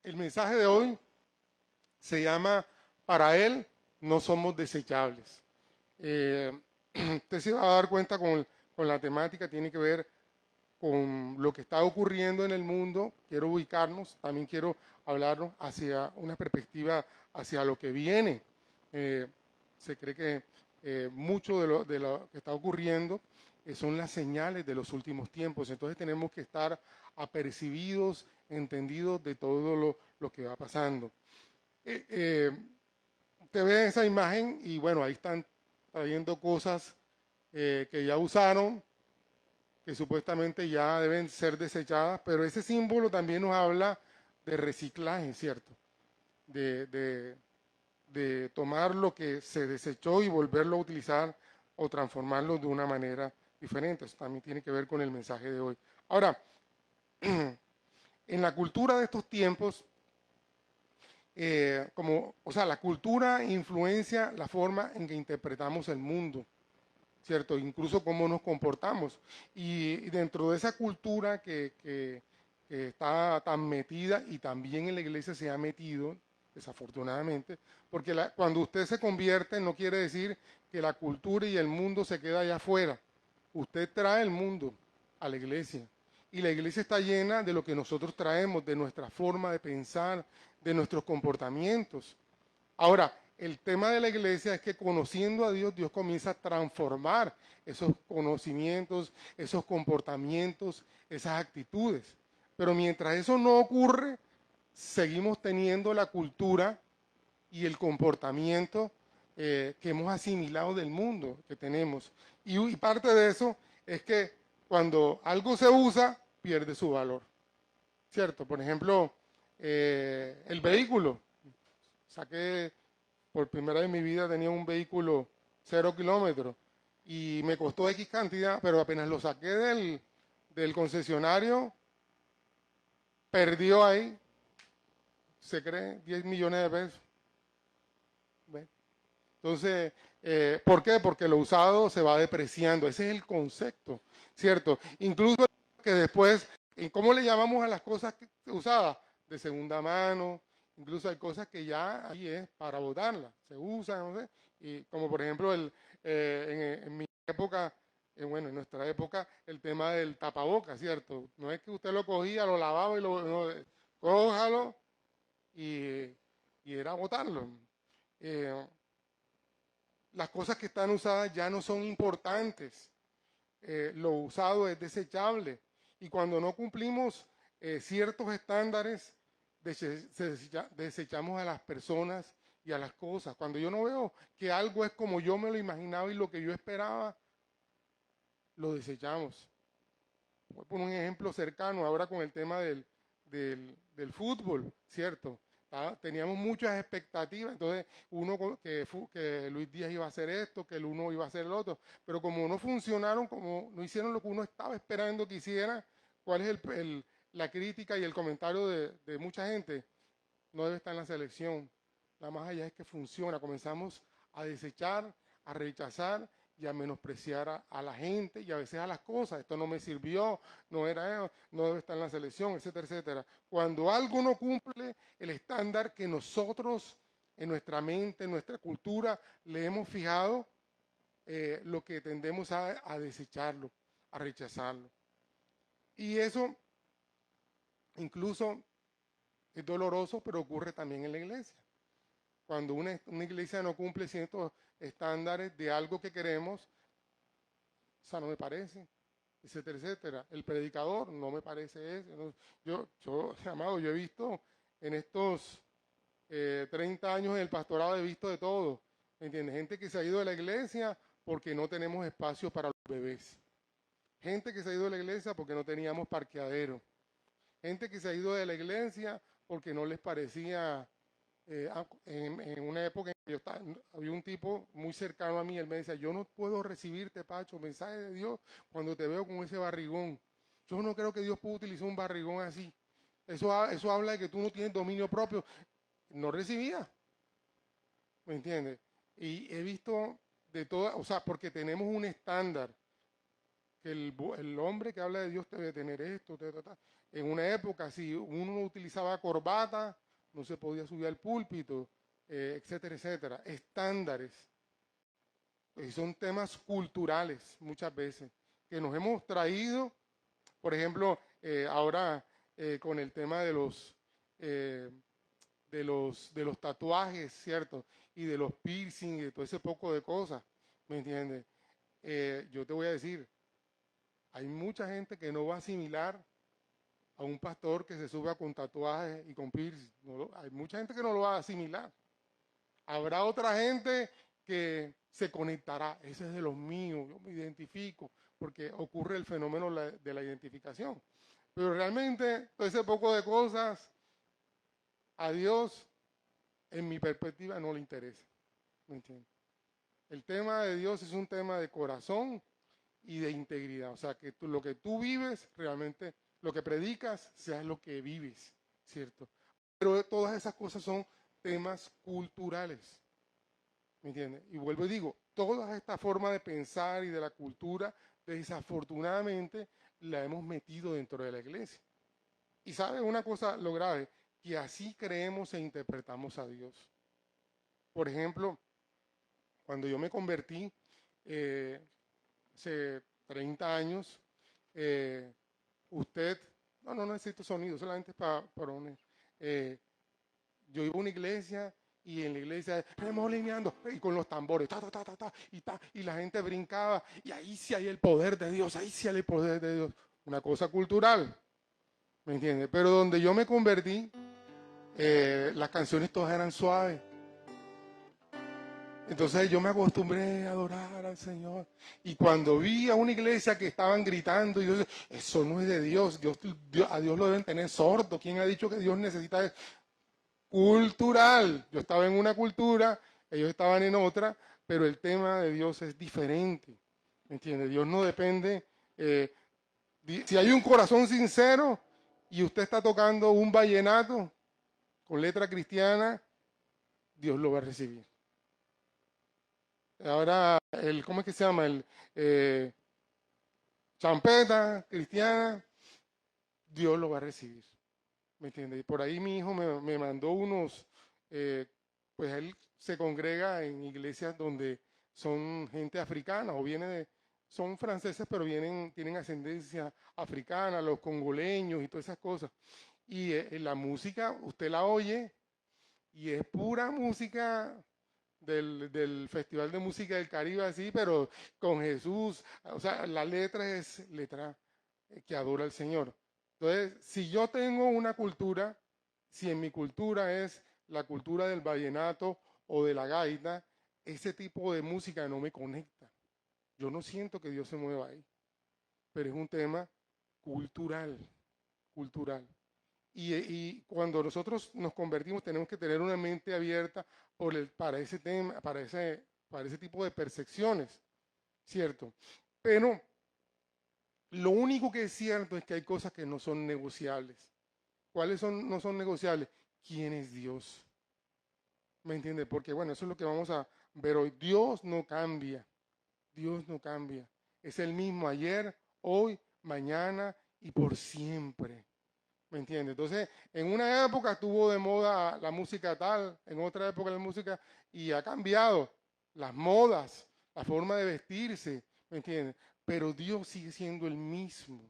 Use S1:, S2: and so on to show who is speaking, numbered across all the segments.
S1: El mensaje de hoy se llama Para Él no somos desechables. Usted se va a dar cuenta con la temática, tiene que ver con lo que está ocurriendo en el mundo. Quiero ubicarnos, también quiero hablarnos hacia una perspectiva hacia lo que viene. Eh, Se cree que mucho de lo que está ocurriendo son las señales de los últimos tiempos. Entonces tenemos que estar apercibidos, entendidos de todo lo que va pasando. Usted ve esa imagen y bueno, ahí están trayendo cosas que ya usaron, que supuestamente ya deben ser desechadas, pero ese símbolo también nos habla de reciclaje, ¿cierto? De, de, de tomar lo que se desechó y volverlo a utilizar o transformarlo de una manera diferente. Eso también tiene que ver con el mensaje de hoy. Ahora, en la cultura de estos tiempos, la cultura influencia la forma en que interpretamos el mundo, ¿cierto? Incluso cómo nos comportamos. Y dentro de esa cultura que está tan metida y también en la iglesia se ha metido, desafortunadamente, porque cuando usted se convierte no quiere decir que la cultura y el mundo se queda allá afuera. Usted trae el mundo a la iglesia. Y la iglesia está llena de lo que nosotros traemos, de nuestra forma de pensar, de nuestros comportamientos. Ahora, el tema de la iglesia es que conociendo a Dios, Dios comienza a transformar esos conocimientos, esos comportamientos, esas actitudes. Pero mientras eso no ocurre, seguimos teniendo la cultura y el comportamiento que hemos asimilado del mundo que tenemos. Y parte de eso es que cuando algo se usa, pierde su valor. ¿Cierto? Por ejemplo, el vehículo. Saqué por primera vez en mi vida, tenía un vehículo 0 kilómetros y me costó X cantidad, pero apenas lo saqué del concesionario, perdió ahí, se cree, 10 millones de pesos. ¿Ve? Entonces, ¿por qué? Porque lo usado se va depreciando. Ese es el concepto, ¿cierto? Incluso que después, ¿cómo le llamamos a las cosas usadas? De segunda mano. Incluso hay cosas que ya ahí es para botarlas, se usan, no sé. Y como por ejemplo en mi época, bueno, en nuestra época, el tema del tapaboca, ¿cierto? No es que usted lo cogía, lo lavaba y cójalo y, y era botarlo. Eh, las cosas que están usadas ya no son importantes. Lo usado es desechable. Y cuando no cumplimos ciertos estándares, desechamos a las personas y a las cosas. Cuando yo no veo que algo es como yo me lo imaginaba y lo que yo esperaba, lo desechamos. Voy a poner un ejemplo cercano ahora con el tema del fútbol, ¿cierto? Teníamos muchas expectativas, entonces que Luis Díaz iba a hacer esto, que el uno iba a hacer el otro, pero como no funcionaron, como no hicieron lo que uno estaba esperando que hiciera, ¿cuál es la crítica y el comentario de mucha gente? No debe estar en la selección. La más allá es que funciona. Comenzamos a desechar, a rechazar y a menospreciar a la gente y a veces a las cosas. Esto no me sirvió, no debe estar en la selección, etcétera, etcétera. Cuando algo no cumple el estándar que nosotros en nuestra mente, en nuestra cultura, le hemos fijado, lo que tendemos a desecharlo, a rechazarlo. Y eso incluso es doloroso, pero ocurre también en la iglesia. Cuando una iglesia no cumple ciertos estándares de algo que queremos, o sea, no me parece, etcétera, etcétera. El predicador no me parece ese. No, amado, yo he visto en estos 30 años en el pastorado, he visto de todo. ¿Me entiendes? Gente que se ha ido de la iglesia porque no tenemos espacio para los bebés. Gente que se ha ido de la iglesia porque no teníamos parqueadero. Gente que se ha ido de la iglesia porque no les parecía en una época en que había un tipo muy cercano a mí, él me decía, yo no puedo recibirte, Pacho, mensaje de Dios cuando te veo con ese barrigón. Yo no creo que Dios pueda utilizar un barrigón así. Eso habla de que tú no tienes dominio propio. No recibía, ¿me entiendes? Y he visto de todas, o sea, porque tenemos un estándar que el hombre que habla de Dios debe tener esto, En una época, si uno no utilizaba corbata, no se podía subir al púlpito, etcétera, etcétera. Estándares. Y son temas culturales muchas veces que nos hemos traído, por ejemplo, ahora con el tema eh, de los tatuajes, ¿cierto? Y de los piercing y de todo ese poco de cosas, ¿me entiendes? Yo te voy a decir, hay mucha gente que no va a asimilar a un pastor que se suba con tatuajes y con piercing. Hay mucha gente que no lo va a asimilar. Habrá otra gente que se conectará, ese es de los míos, yo me identifico, porque ocurre el fenómeno de la identificación. Pero realmente todo ese poco de cosas a Dios, en mi perspectiva, no le interesa. ¿Me entiendes? El tema de Dios es un tema de corazón y de integridad. O sea, que lo que tú vives, realmente, lo que predicas, sea lo que vives, ¿cierto? Pero todas esas cosas son temas culturales. ¿Me entiendes? Y vuelvo y digo, toda esta forma de pensar y de la cultura, desafortunadamente, la hemos metido dentro de la iglesia. Y sabes una cosa, lo grave, que así creemos e interpretamos a Dios. Por ejemplo, cuando yo me convertí hace 30 años, usted, no necesito sonido, solamente para un... yo iba a una iglesia y en la iglesia remolineando y con los tambores, y la gente brincaba y ahí sí hay el poder de Dios, ahí sí hay el poder de Dios. Una cosa cultural, ¿me entiendes? Pero donde yo me convertí, las canciones todas eran suaves. Entonces yo me acostumbré a adorar al Señor. Y cuando vi a una iglesia que estaban gritando, y yo decía, eso no es de Dios. A Dios lo deben tener sordo. ¿Quién ha dicho que Dios necesita eso? Cultural. Yo estaba en una cultura, ellos estaban en otra, pero el tema de Dios es diferente. ¿Me entiende? Dios no depende. Si hay un corazón sincero y usted está tocando un vallenato con letra cristiana, Dios lo va a recibir. Ahora, ¿cómo es que se llama? Champeta cristiana, Dios lo va a recibir. ¿Me entiendes? Y por ahí mi hijo me mandó unos, pues él se congrega en iglesias donde son gente africana o son franceses, pero tienen ascendencia africana, los congoleños y todas esas cosas. Y la música, usted la oye y es pura música del Festival de Música del Caribe, así, pero con Jesús. O sea, la letra es letra que adora al Señor. Entonces, si yo tengo una cultura, si en mi cultura es la cultura del vallenato o de la gaita, ese tipo de música no me conecta. Yo no siento que Dios se mueva ahí, pero es un tema cultural, cultural. Y cuando nosotros nos convertimos tenemos que tener una mente abierta para ese tema, para ese tipo de percepciones, ¿cierto? Pero lo único que es cierto es que hay cosas que no son negociables. No son negociables? ¿Quién es Dios? ¿Me entiende? Porque bueno, eso es lo que vamos a ver hoy. Dios no cambia. Dios no cambia. Es el mismo ayer, hoy, mañana y por siempre. ¿Me entiendes? Entonces, en una época estuvo de moda la música tal, en otra época la música, y ha cambiado las modas, la forma de vestirse, ¿me entiendes? Pero Dios sigue siendo el mismo,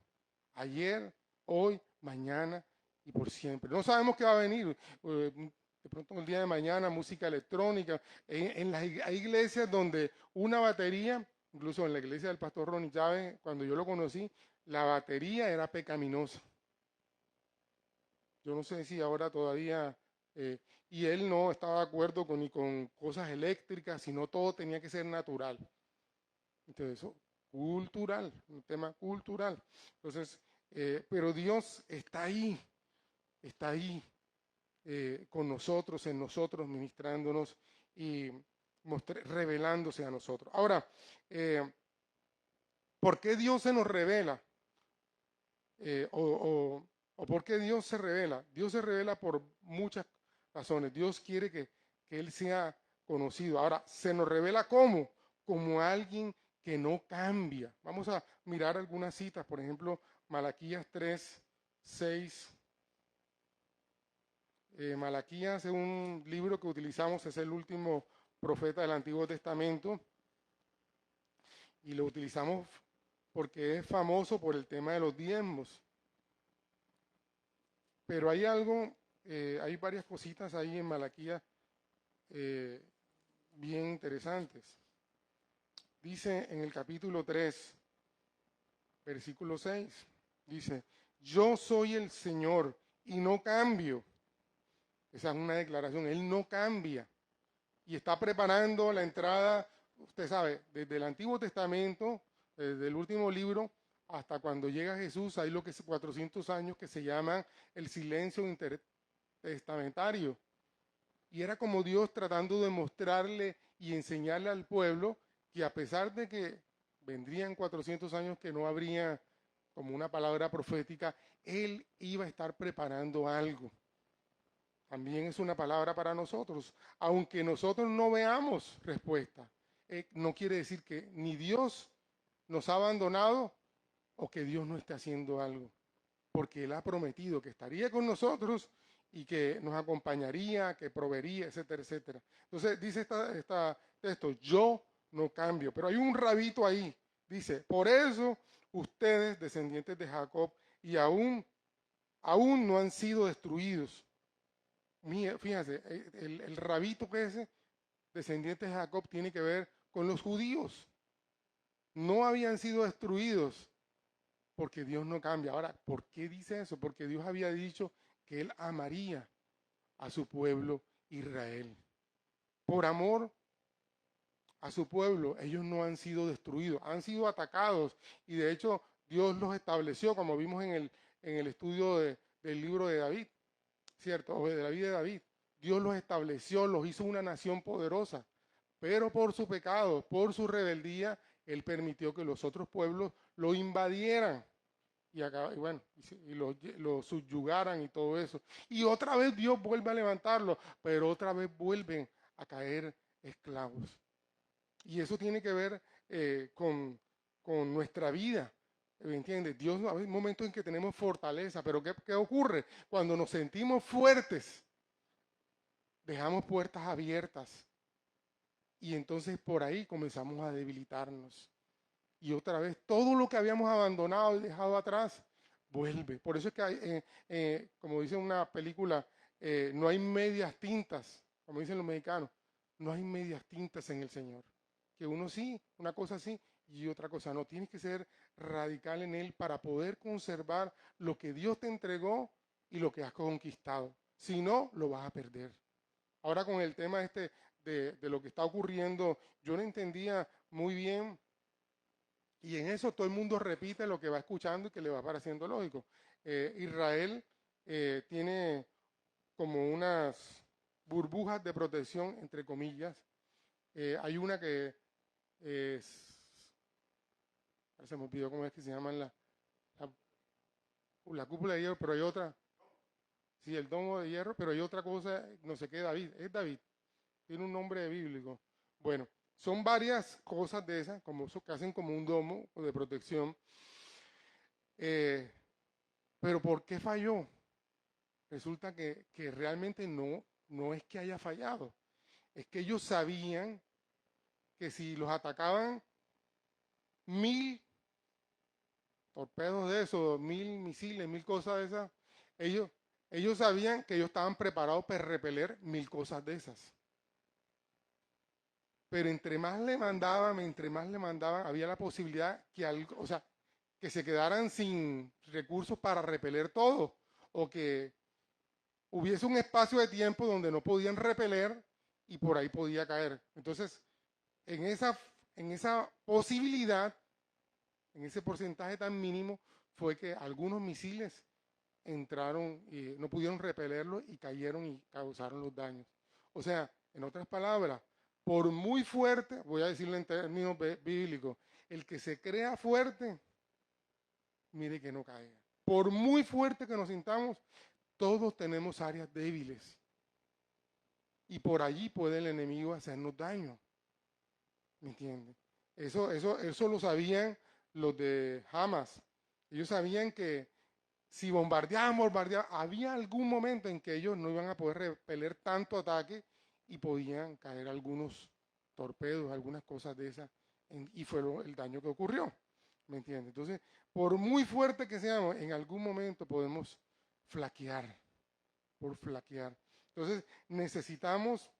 S1: ayer, hoy, mañana y por siempre. No sabemos qué va a venir. De pronto el día de mañana, música electrónica. Hay iglesias donde una batería, incluso en la iglesia del pastor Ronnie Chávez, cuando yo lo conocí, la batería era pecaminosa. Yo no sé si ahora todavía, y él no estaba de acuerdo ni con cosas eléctricas, sino todo tenía que ser natural. Entonces, eso, cultural, un tema cultural. Entonces, pero Dios está ahí con nosotros, en nosotros, ministrándonos y revelándose a nosotros. Ahora, ¿por qué Dios se nos revela? ¿O por qué Dios se revela? Dios se revela por muchas razones. Dios quiere que Él sea conocido. Ahora, ¿se nos revela cómo? Como alguien que no cambia. Vamos a mirar algunas citas, por ejemplo, Malaquías 3, 6. Malaquías es un libro que utilizamos, es el último profeta del Antiguo Testamento, y lo utilizamos porque es famoso por el tema de los diezmos. Pero hay algo, hay varias cositas ahí en Malaquías bien interesantes. Dice en el capítulo 3, versículo 6, dice, yo soy el Señor y no cambio. Esa es una declaración, Él no cambia. Y está preparando la entrada, usted sabe, desde el Antiguo Testamento, desde el último libro, hasta cuando llega Jesús, hay lo que es 400 años que se llama el silencio intertestamentario. Y era como Dios tratando de mostrarle y enseñarle al pueblo que a pesar de que vendrían 400 años que no habría como una palabra profética, Él iba a estar preparando algo. También es una palabra para nosotros. Aunque nosotros no veamos respuesta, no quiere decir que ni Dios nos ha abandonado o que Dios no esté haciendo algo. Porque Él ha prometido que estaría con nosotros y que nos acompañaría, que proveería, etcétera, etcétera. Entonces dice esta texto, yo no cambio. Pero hay un rabito ahí. Dice, por eso ustedes, descendientes de Jacob, y aún no han sido destruidos. Fíjense, el rabito que es descendiente de Jacob tiene que ver con los judíos. No habían sido destruidos porque Dios no cambia. Ahora, ¿por qué dice eso? Porque Dios había dicho que Él amaría a su pueblo Israel. Por amor a su pueblo, ellos no han sido destruidos, han sido atacados. Y de hecho, Dios los estableció, como vimos en el estudio del libro de David, ¿cierto? O de la vida de David. Dios los estableció, los hizo una nación poderosa. Pero por su pecado, por su rebeldía, Él permitió que los otros pueblos lo invadieran y lo subyugaran y todo eso. Y otra vez Dios vuelve a levantarlo, pero otra vez vuelven a caer esclavos. Y eso tiene que ver con nuestra vida. ¿Me entiendes? Dios, hay momentos en que tenemos fortaleza, pero ¿qué ocurre? Cuando nos sentimos fuertes, dejamos puertas abiertas y entonces por ahí comenzamos a debilitarnos. Y otra vez, todo lo que habíamos abandonado y dejado atrás, vuelve. Por eso es que hay, como dice una película, no hay medias tintas, como dicen los mexicanos, no hay medias tintas en el Señor. Que uno sí, una cosa sí y otra cosa no. Tienes que ser radical en Él para poder conservar lo que Dios te entregó y lo que has conquistado. Si no, lo vas a perder. Ahora con el tema de lo que está ocurriendo, yo no entendía muy bien y en eso todo el mundo repite lo que va escuchando y que le va pareciendo lógico. Israel tiene como unas burbujas de protección, entre comillas. Hay una que se me olvidó cómo es que se llaman la cúpula de hierro, pero hay otra. Sí, el domo de hierro, pero hay otra cosa, no sé qué, David, es David, tiene un nombre bíblico. Bueno, son varias cosas de esas, como que hacen como un domo de protección. Pero ¿por qué falló? Resulta que realmente no es que haya fallado, es que ellos sabían que si los atacaban 1000 torpedos de esos, 1000 misiles, 1000 cosas de esas, ellos sabían que ellos estaban preparados para repeler 1000 cosas de esas. Pero entre más le mandaban, había la posibilidad que se quedaran sin recursos para repeler todo, o que hubiese un espacio de tiempo donde no podían repeler y por ahí podía caer. Entonces, en esa posibilidad, en ese porcentaje tan mínimo, fue que algunos misiles entraron y no pudieron repelerlo y cayeron y causaron los daños. O sea, en otras palabras, por muy fuerte, voy a decirlo en términos bíblicos, el que se crea fuerte, mire que no caiga. Por muy fuerte que nos sintamos, todos tenemos áreas débiles. Y por allí puede el enemigo hacernos daño. ¿Me entiende? Eso lo sabían los de Hamas. Ellos sabían que si bombardeaban, había algún momento en que ellos no iban a poder repeler tanto ataque y podían caer algunos torpedos, algunas cosas de esas, y fue el daño que ocurrió. ¿Me entiendes? Entonces, por muy fuerte que seamos, en algún momento podemos flaquear, por flaquear. Entonces, necesitamos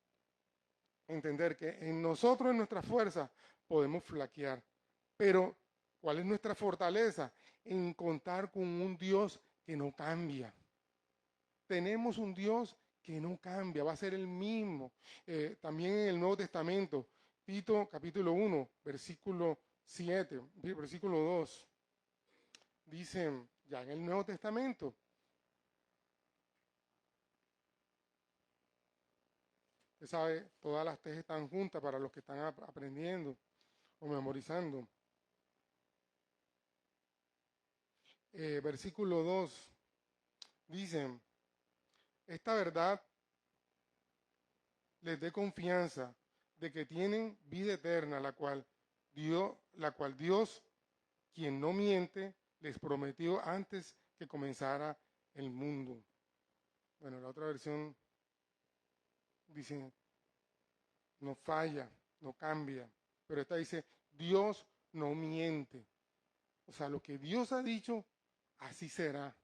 S1: entender que en nosotros, en nuestra fuerza, podemos flaquear. Pero, ¿cuál es nuestra fortaleza? En contar con un Dios que no cambia. Tenemos un Dios que no cambia, va a ser el mismo. También en el Nuevo Testamento, Tito capítulo 1, versículo 7, versículo 2, dicen, ya en el Nuevo Testamento, usted sabe, todas las tejas están juntas para los que están aprendiendo o memorizando. Versículo 2, dicen, esta verdad les dé confianza de que tienen vida eterna, la cual Dios, quien no miente, les prometió antes que comenzara el mundo. Bueno, la otra versión dice, no falla, no cambia, pero esta dice, Dios no miente. O sea, lo que Dios ha dicho, así será.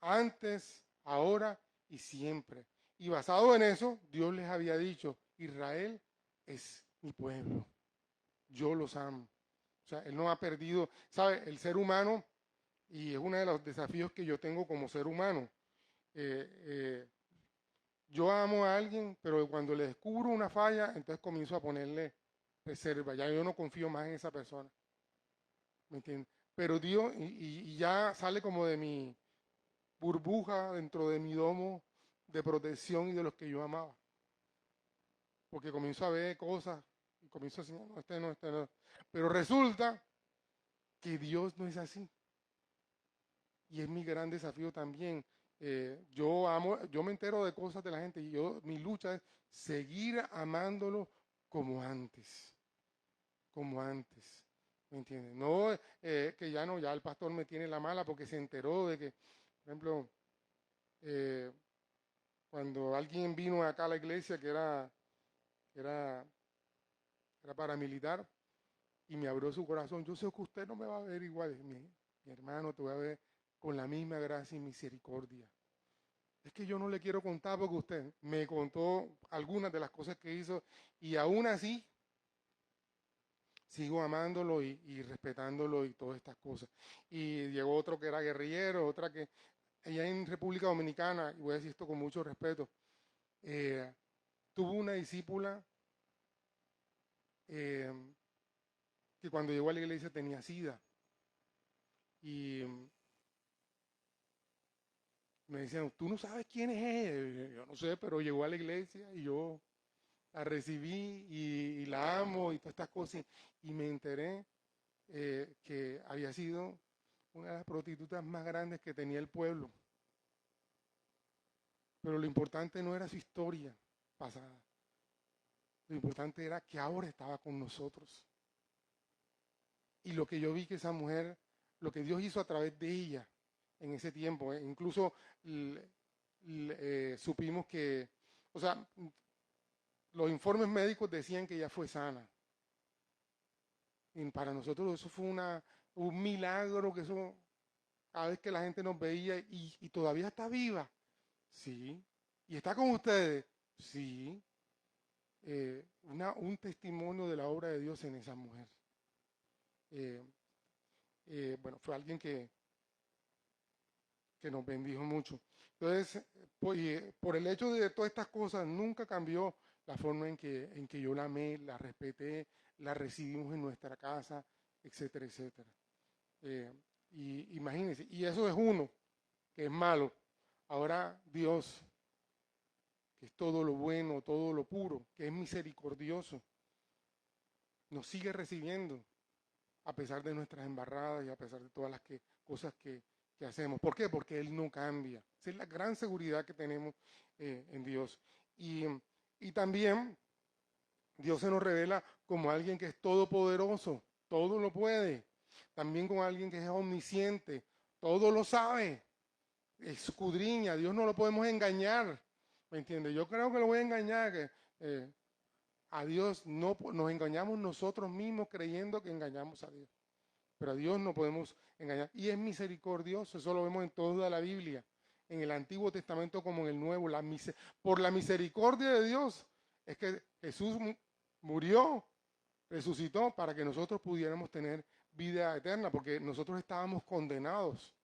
S1: Antes, ahora y siempre. Y basado en eso, Dios les había dicho, Israel es mi pueblo, yo los amo. O sea, Él no ha perdido, ¿sabe? El ser humano, y es uno de los desafíos que yo tengo como ser humano. eh, eh, yo amo a alguien, pero cuando le descubro una falla, entonces comienzo a ponerle reserva. Ya yo no confío más en esa persona. ¿Me entiendes? Pero Dios, y ya sale como de mi burbuja dentro de mi domo de protección y de los que yo amaba. Porque comienzo a ver cosas y comienzo a decir, no, este no, este no. Pero resulta que Dios no es así. Y es mi gran desafío también. Yo me entero de cosas de la gente y mi lucha es seguir amándolo como antes, como antes. ¿Me entiendes? No que ya no, ya el pastor me tiene la mala porque se enteró de que, por ejemplo, eh, cuando alguien vino acá a la iglesia era, era paramilitar y me abrió su corazón, yo sé que usted no me va a ver igual, mi hermano, te voy a ver con la misma gracia y misericordia. Es que yo no le quiero contar porque usted me contó algunas de las cosas que hizo y aún así sigo amándolo y respetándolo y todas estas cosas. Y llegó otro que era guerrillero, otra que allá en República Dominicana, y voy a decir esto con mucho respeto, tuvo una discípula eh, que cuando llegó a la iglesia tenía SIDA. Y me decían, tú no sabes quién es él. Yo no sé, pero llegó a la iglesia y yo la recibí y la amo y todas estas cosas. Y me enteré que había sido una de las prostitutas más grandes que tenía el pueblo. Pero lo importante no era su historia pasada. Lo importante era que ahora estaba con nosotros. Y lo que yo vi que esa mujer, lo que Dios hizo a través de ella en ese tiempo, incluso supimos que, o sea, los informes médicos decían que ella fue sana. Y para nosotros eso fue un milagro, que eso, cada vez que la gente nos veía y todavía está viva, sí. Y está con ustedes, sí. Un testimonio de la obra de Dios en esa mujer. Eh, bueno, fue alguien que nos bendijo mucho. Entonces, por el hecho de todas estas cosas, nunca cambió la forma en que yo la amé, la respeté, la recibimos en nuestra casa, etcétera, etcétera. Y imagínense, y eso es uno, que es malo. Ahora Dios, que es todo lo bueno, todo lo puro, que es misericordioso, nos sigue recibiendo a pesar de nuestras embarradas y a pesar de todas las cosas que hacemos. ¿Por qué? Porque Él no cambia. Esa es la gran seguridad que tenemos en Dios. Y también Dios se nos revela como alguien que es todopoderoso, todo lo puede. También con alguien que es omnisciente, todo lo sabe, escudriña. Dios no lo podemos engañar, ¿me entiendes? Yo creo que lo voy a engañar, que a Dios no nos engañamos nosotros mismos creyendo que engañamos a Dios. Pero a Dios no podemos engañar. Y es misericordioso, eso lo vemos en toda la Biblia, en el Antiguo Testamento como en el Nuevo. Por la misericordia de Dios es que Jesús murió, resucitó para que nosotros pudiéramos tener vida eterna, porque nosotros estábamos condenados.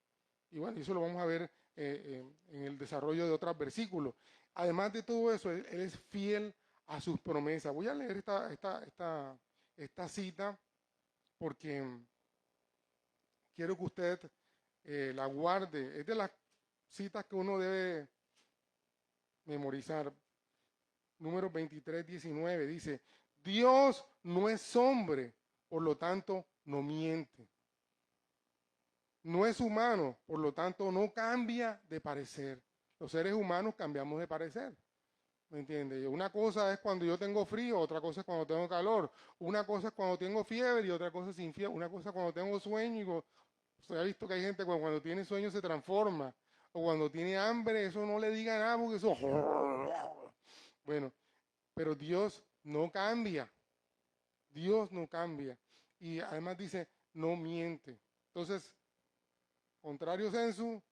S1: Y bueno, eso lo vamos a ver en el desarrollo de otros versículos. Además de todo eso, él es fiel a sus promesas. Voy a leer esta cita porque quiero que usted la guarde. Es de las citas que uno debe memorizar. Número 23, 19 dice, Dios no es hombre, por lo tanto no miente. No es humano, por lo tanto no cambia de parecer. Los seres humanos cambiamos de parecer. ¿Me entiendes? Una cosa es cuando yo tengo frío, otra cosa es cuando tengo calor. Una cosa es cuando tengo fiebre y otra cosa es sin fiebre. Una cosa es cuando tengo sueño y usted ha visto que hay gente cuando tiene sueño se transforma. O cuando tiene hambre, eso no le diga nada porque eso... Bueno, pero Dios no cambia. Dios no cambia. Y además dice, no miente. Entonces, contrario sensu,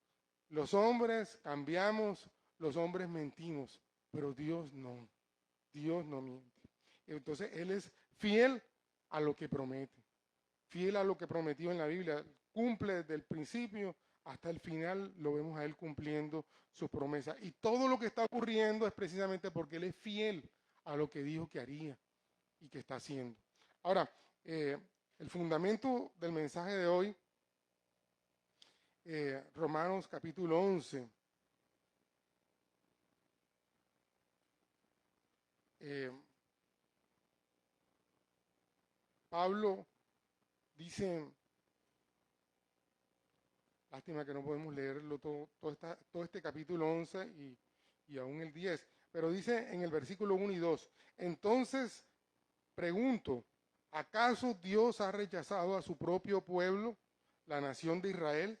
S1: los hombres cambiamos, los hombres mentimos, pero Dios no. Dios no miente. Entonces, Él es fiel a lo que promete. Fiel a lo que prometió en la Biblia. Cumple desde el principio hasta el final, lo vemos a Él cumpliendo sus promesas. Y todo lo que está ocurriendo es precisamente porque Él es fiel a lo que dijo que haría y que está haciendo. Ahora, el fundamento del mensaje de hoy, Romanos capítulo 11. Pablo dice, lástima que no podemos leerlo todo este capítulo 11 y aún el 10, pero dice en el versículo 1 y 2, entonces pregunto, ¿acaso Dios ha rechazado a su propio pueblo, la nación de Israel?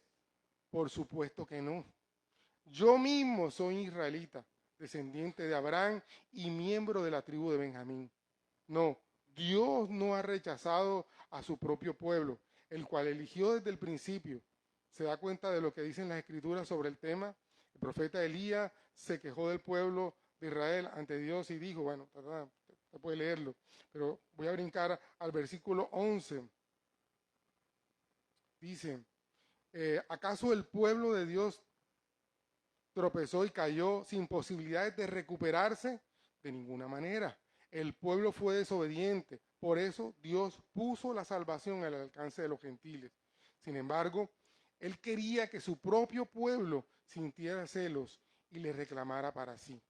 S1: Por supuesto que no. Yo mismo soy israelita, descendiente de Abraham y miembro de la tribu de Benjamín. No, Dios no ha rechazado a su propio pueblo, el cual eligió desde el principio. ¿Se da cuenta de lo que dicen las escrituras sobre el tema? El profeta Elías se quejó del pueblo de Israel ante Dios y dijo, bueno, usted puede leerlo, pero voy a brincar al versículo 11. Dice, ¿acaso el pueblo de Dios tropezó y cayó sin posibilidades de recuperarse? De ninguna manera. El pueblo fue desobediente. Por eso Dios puso la salvación al alcance de los gentiles. Sin embargo, Él quería que su propio pueblo sintiera celos y le reclamara para sí.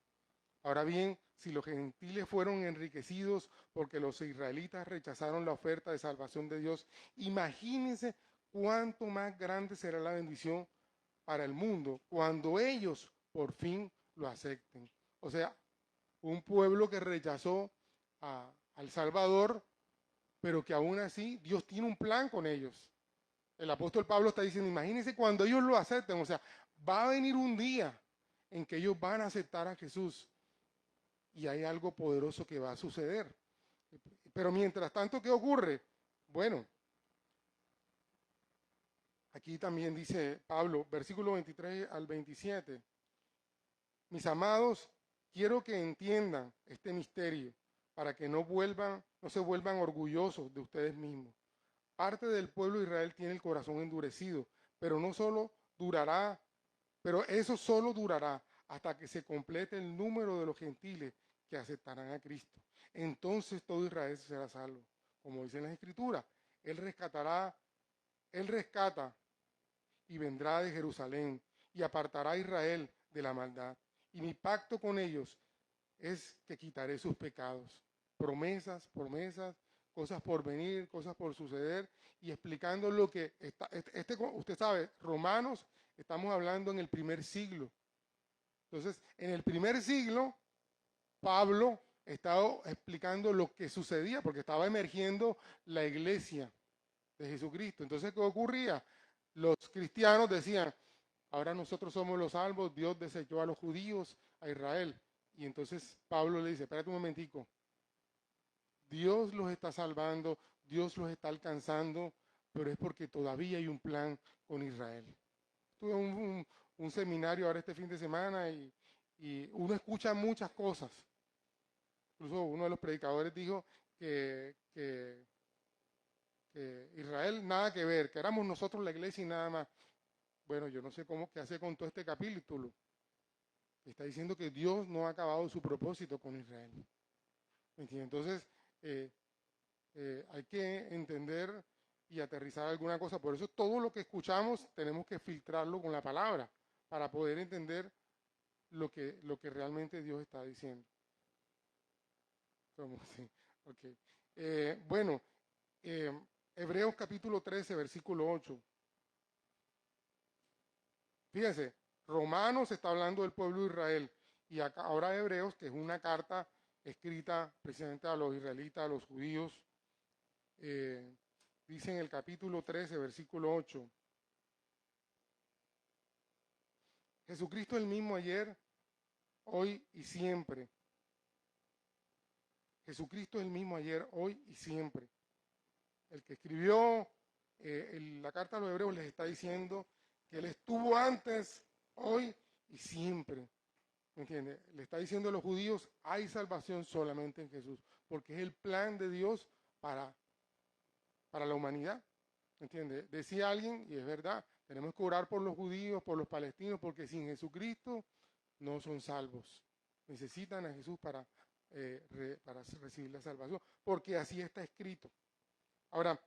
S1: Ahora bien, si los gentiles fueron enriquecidos porque los israelitas rechazaron la oferta de salvación de Dios, imagínense cuánto más grande será la bendición para el mundo cuando ellos por fin lo acepten. O sea, un pueblo que rechazó al Salvador, pero que aún así Dios tiene un plan con ellos. El apóstol Pablo está diciendo, imagínense cuando ellos lo acepten, o sea, va a venir un día en que ellos van a aceptar a Jesús y hay algo poderoso que va a suceder. Pero mientras tanto, ¿qué ocurre? Bueno, aquí también dice Pablo, versículo 23 al 27. Mis amados, quiero que entiendan este misterio para que no se vuelvan orgullosos de ustedes mismos. Parte del pueblo de Israel tiene el corazón endurecido, pero eso solo durará hasta que se complete el número de los gentiles que aceptarán a Cristo. Entonces todo Israel será salvo. Como dice en las Escrituras, Él rescata y vendrá de Jerusalén y apartará a Israel de la maldad. Y mi pacto con ellos es que quitaré sus pecados. Promesas, cosas por venir, cosas por suceder, y explicando lo que está, usted sabe, Romanos, estamos hablando en el primer siglo. Entonces, en el primer siglo, Pablo he estado explicando lo que sucedía, porque estaba emergiendo la iglesia de Jesucristo. Entonces, ¿qué ocurría? Los cristianos decían, ahora nosotros somos los salvos, Dios desechó a los judíos, a Israel. Y entonces Pablo le dice, espérate un momentico, Dios los está salvando, Dios los está alcanzando, pero es porque todavía hay un plan con Israel. Tuve un seminario ahora este fin de semana y uno escucha muchas cosas. Incluso uno de los predicadores dijo que Israel nada que ver, que éramos nosotros la iglesia y nada más. Bueno, yo no sé qué hace con todo este capítulo. Está diciendo que Dios no ha acabado su propósito con Israel. Entonces, eh, hay que entender y aterrizar alguna cosa. Por eso todo lo que escuchamos tenemos que filtrarlo con la palabra para poder entender lo que realmente Dios está diciendo. ¿Cómo así? Okay. Bueno, Hebreos capítulo 13, versículo 8. Fíjense, Romanos está hablando del pueblo de Israel y acá, ahora Hebreos, que es una carta escrita precisamente a los israelitas, a los judíos, dice en el capítulo 13, versículo 8, Jesucristo es el mismo ayer, hoy y siempre. Jesucristo es el mismo ayer, hoy y siempre. El que escribió la carta a los hebreos les está diciendo que Él estuvo antes, hoy y siempre. ¿Me entiende? Le está diciendo a los judíos, hay salvación solamente en Jesús, porque es el plan de Dios para la humanidad. ¿Me entiende? Decía alguien, y es verdad, tenemos que orar por los judíos, por los palestinos, porque sin Jesucristo no son salvos. Necesitan a Jesús para recibir la salvación, porque así está escrito. Ahora,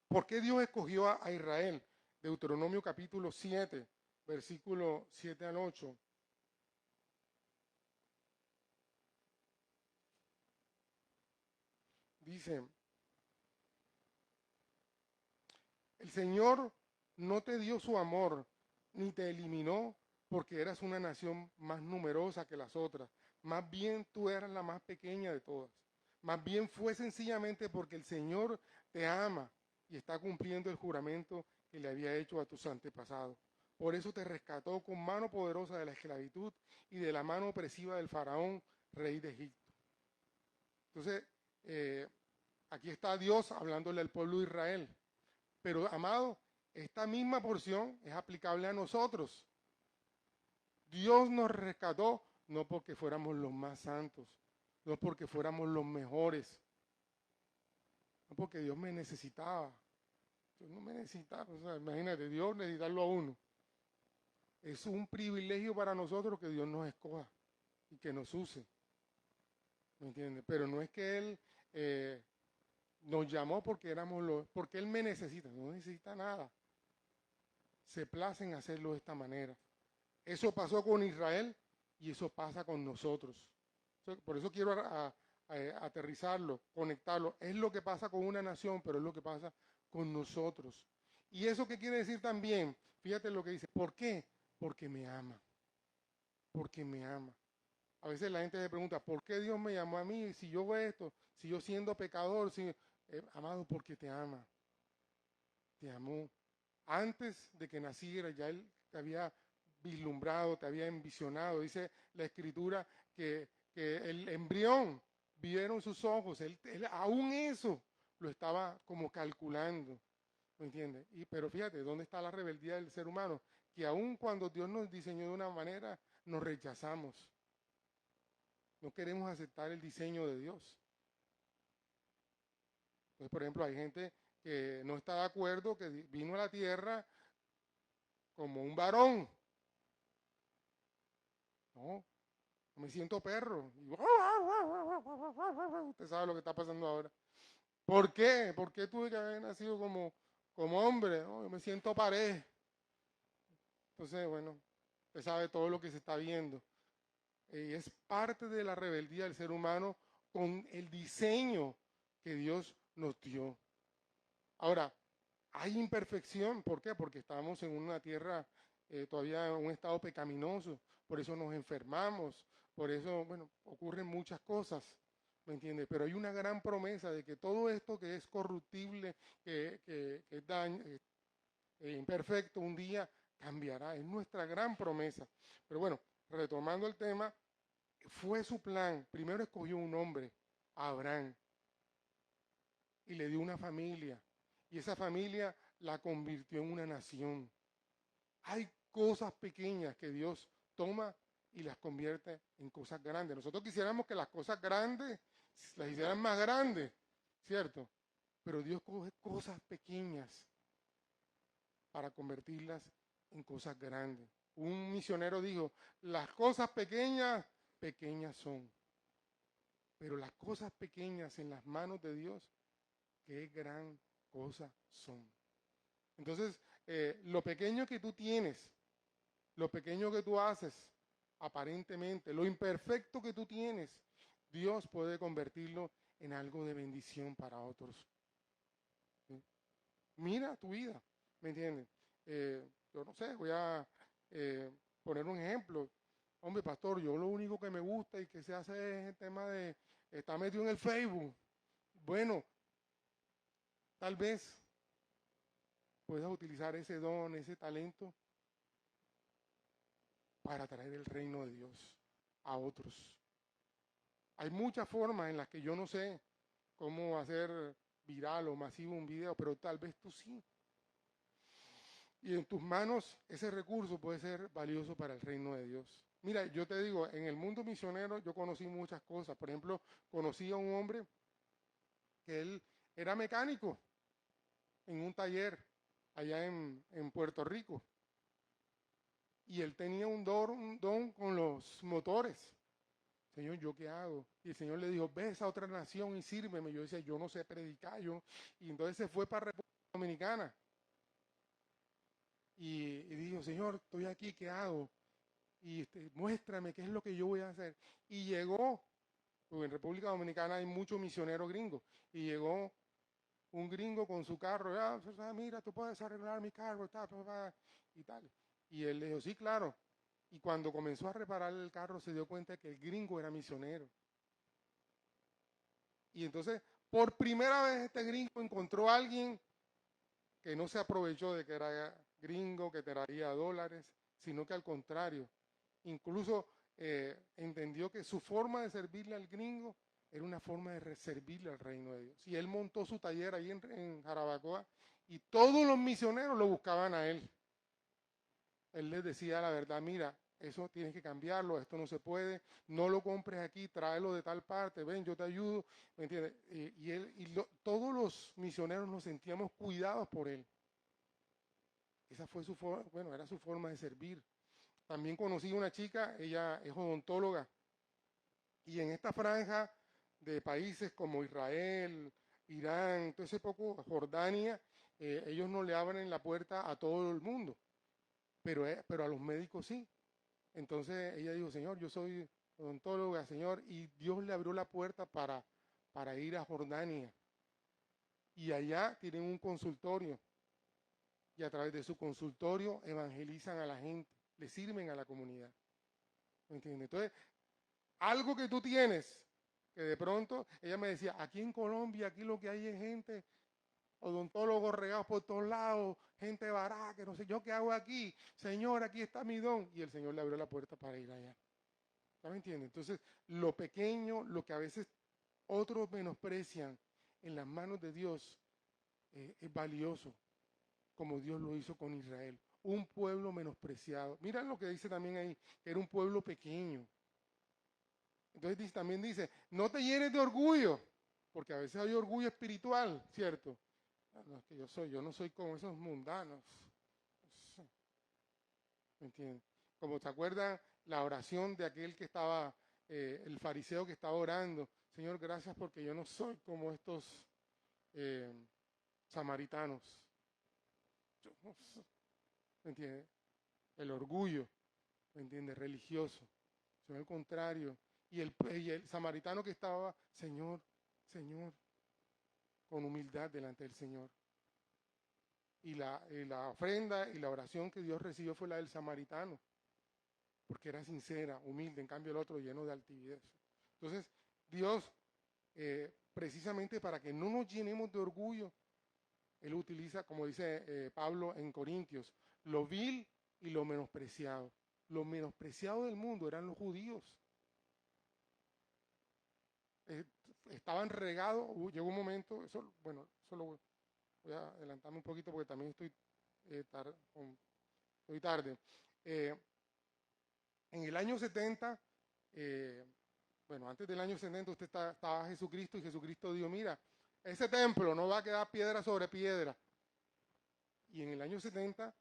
S1: ¿por qué Dios escogió a Israel? Deuteronomio capítulo 7, versículo 7 al 8. Dice, el Señor no te dio su amor, ni te eliminó porque eras una nación más numerosa que las otras. Más bien tú eras la más pequeña de todas. Más bien fue sencillamente porque el Señor te ama y está cumpliendo el juramento que le había hecho a tus antepasados. Por eso te rescató con mano poderosa de la esclavitud y de la mano opresiva del faraón, rey de Egipto. Entonces, aquí está Dios hablándole al pueblo de Israel. Pero, amado, esta misma porción es aplicable a nosotros. Dios nos rescató no porque fuéramos los más santos, no porque fuéramos los mejores, no porque Dios me necesitaba. Dios no me necesitaba. O sea, imagínate, Dios necesitarlo a uno. Es un privilegio para nosotros que Dios nos escoja y que nos use. ¿Me entiendes? Pero no es que Él nos llamó porque Él me necesita, no necesita nada. Se place en hacerlo de esta manera. Eso pasó con Israel y eso pasa con nosotros. Por eso quiero aterrizarlo, conectarlo. Es lo que pasa con una nación, pero es lo que pasa con nosotros. ¿Y eso qué quiere decir también? Fíjate lo que dice. ¿Por qué? Porque me ama. Porque me ama. A veces la gente se pregunta, ¿por qué Dios me llamó a mí? Si yo hago esto, si yo siendo pecador, amado, porque te ama. Te amó. Antes de que naciera, ya Él te había vislumbrado, te había envisionado. Dice la Escritura que el embrión vieron sus ojos. Él aún eso lo estaba como calculando. ¿Me entiendes? Pero fíjate, ¿dónde está la rebeldía del ser humano? Que aún cuando Dios nos diseñó de una manera, nos rechazamos. No queremos aceptar el diseño de Dios. Entonces, por ejemplo, hay gente que no está de acuerdo, que vino a la tierra como un varón. No, me siento perro. Usted sabe lo que está pasando ahora. ¿Por qué? ¿Por qué tuve que haber nacido como hombre? No, yo me siento pared. Entonces, bueno, usted sabe todo lo que se está viendo. Y es parte de la rebeldía del ser humano con el diseño que Dios nos dio. Ahora, hay imperfección. ¿Por qué? Porque estamos en una tierra todavía en un estado pecaminoso. Por eso nos enfermamos. por eso, bueno, ocurren muchas cosas, ¿me entiendes? Pero hay una gran promesa de que todo esto que es corruptible, que es daño, imperfecto, un día cambiará. Es nuestra gran promesa. Pero bueno, retomando el tema, fue su plan. Primero escogió un hombre, Abraham, y le dio una familia. Y esa familia la convirtió en una nación. Hay cosas pequeñas que Dios toma y las convierte en cosas grandes. Nosotros quisiéramos que las cosas grandes las hicieran más grandes, ¿cierto? Pero Dios coge cosas pequeñas para convertirlas en cosas grandes. Un misionero dijo, las cosas pequeñas, pequeñas son. Pero las cosas pequeñas en las manos de Dios, qué gran cosa son. Entonces, lo pequeño que tú tienes, lo pequeño que tú haces, aparentemente, lo imperfecto que tú tienes, Dios puede convertirlo en algo de bendición para otros. ¿Sí? Mira tu vida, ¿me entiendes? Yo no sé, voy a poner un ejemplo. Hombre, pastor, yo lo único que me gusta y que se hace es el tema de estar metido en el Facebook. Bueno, tal vez puedas utilizar ese don, ese talento para traer el reino de Dios a otros. Hay muchas formas en las que yo no sé cómo hacer viral o masivo un video, pero tal vez tú sí. Y en tus manos ese recurso puede ser valioso para el reino de Dios. Mira, yo te digo, en el mundo misionero yo conocí muchas cosas. Por ejemplo, conocí a un hombre que él era mecánico en un taller allá en Puerto Rico. Y él tenía un don con los motores. Señor, ¿yo qué hago? Y el Señor le dijo, ve a esa otra nación y sírveme. Yo decía, yo no sé predicar, yo. Y entonces se fue para República Dominicana. Y dijo, Señor, estoy aquí, ¿qué hago? Y muéstrame qué es lo que yo voy a hacer. Y llegó, porque en República Dominicana hay muchos misioneros gringos, y llegó un gringo con su carro, mira, tú puedes arreglar mi carro, y tal. Y él le dijo, sí, claro. Y cuando comenzó a reparar el carro se dio cuenta que el gringo era misionero. Y entonces, por primera vez este gringo encontró a alguien que no se aprovechó de que era gringo, que traía dólares, sino que al contrario, incluso entendió que su forma de servirle al gringo era una forma de servirle al reino de Dios. Y él montó su taller ahí en Jarabacoa y todos los misioneros lo buscaban a él. Él les decía la verdad, mira, eso tienes que cambiarlo, esto no se puede, no lo compres aquí, tráelo de tal parte, ven, yo te ayudo, ¿me entiendes? Todos los misioneros nos sentíamos cuidados por él. Esa fue su forma, bueno, era su forma de servir. También conocí una chica, ella es odontóloga, y en esta franja de países como Israel, Irán, todo ese poco, Jordania, ellos no le abren la puerta a todo el mundo, pero a los médicos sí. Entonces ella dijo, Señor, yo soy odontóloga, Señor, y Dios le abrió la puerta para ir a Jordania. Y allá tienen un consultorio, y a través de su consultorio evangelizan a la gente, le sirven a la comunidad. ¿Me entiendes? Entonces, algo que tú tienes, que de pronto, ella me decía, aquí en Colombia, aquí lo que hay es gente, odontólogos regados por todos lados, gente barata, que no sé yo qué hago aquí. Señor, aquí está mi don. Y el Señor le abrió la puerta para ir allá. ¿Ya me entiendes? Entonces, lo pequeño, lo que a veces otros menosprecian en las manos de Dios, es valioso, como Dios lo hizo con Israel. Un pueblo menospreciado. Miren lo que dice también ahí, que era un pueblo pequeño. Entonces también dice, no te llenes de orgullo, porque a veces hay orgullo espiritual, ¿cierto? No, es que yo no soy como esos mundanos. ¿Me entiendes? Como te acuerdan la oración de aquel que estaba, el fariseo que estaba orando, Señor, gracias porque yo no soy como estos samaritanos. ¿Me entiendes? El orgullo, ¿me entiendes? Religioso. Sino al contrario. Y el samaritano que estaba, Señor, Señor, con humildad delante del Señor. Y la ofrenda y la oración que Dios recibió fue la del samaritano. porque era sincera, humilde, en cambio el otro lleno de altivez. Entonces, Dios, precisamente para que no nos llenemos de orgullo, Él utiliza, como dice Pablo en Corintios, lo vil y lo menospreciado. Lo menospreciado del mundo eran los judíos. Estaban regados, llegó un momento, eso, bueno, eso lo voy a adelantarme un poquito porque también estoy tarde. En el año 70, bueno, antes del año 70 usted estaba Jesucristo y Jesucristo dijo, mira, ese templo no va a quedar piedra sobre piedra. Y en el año 70,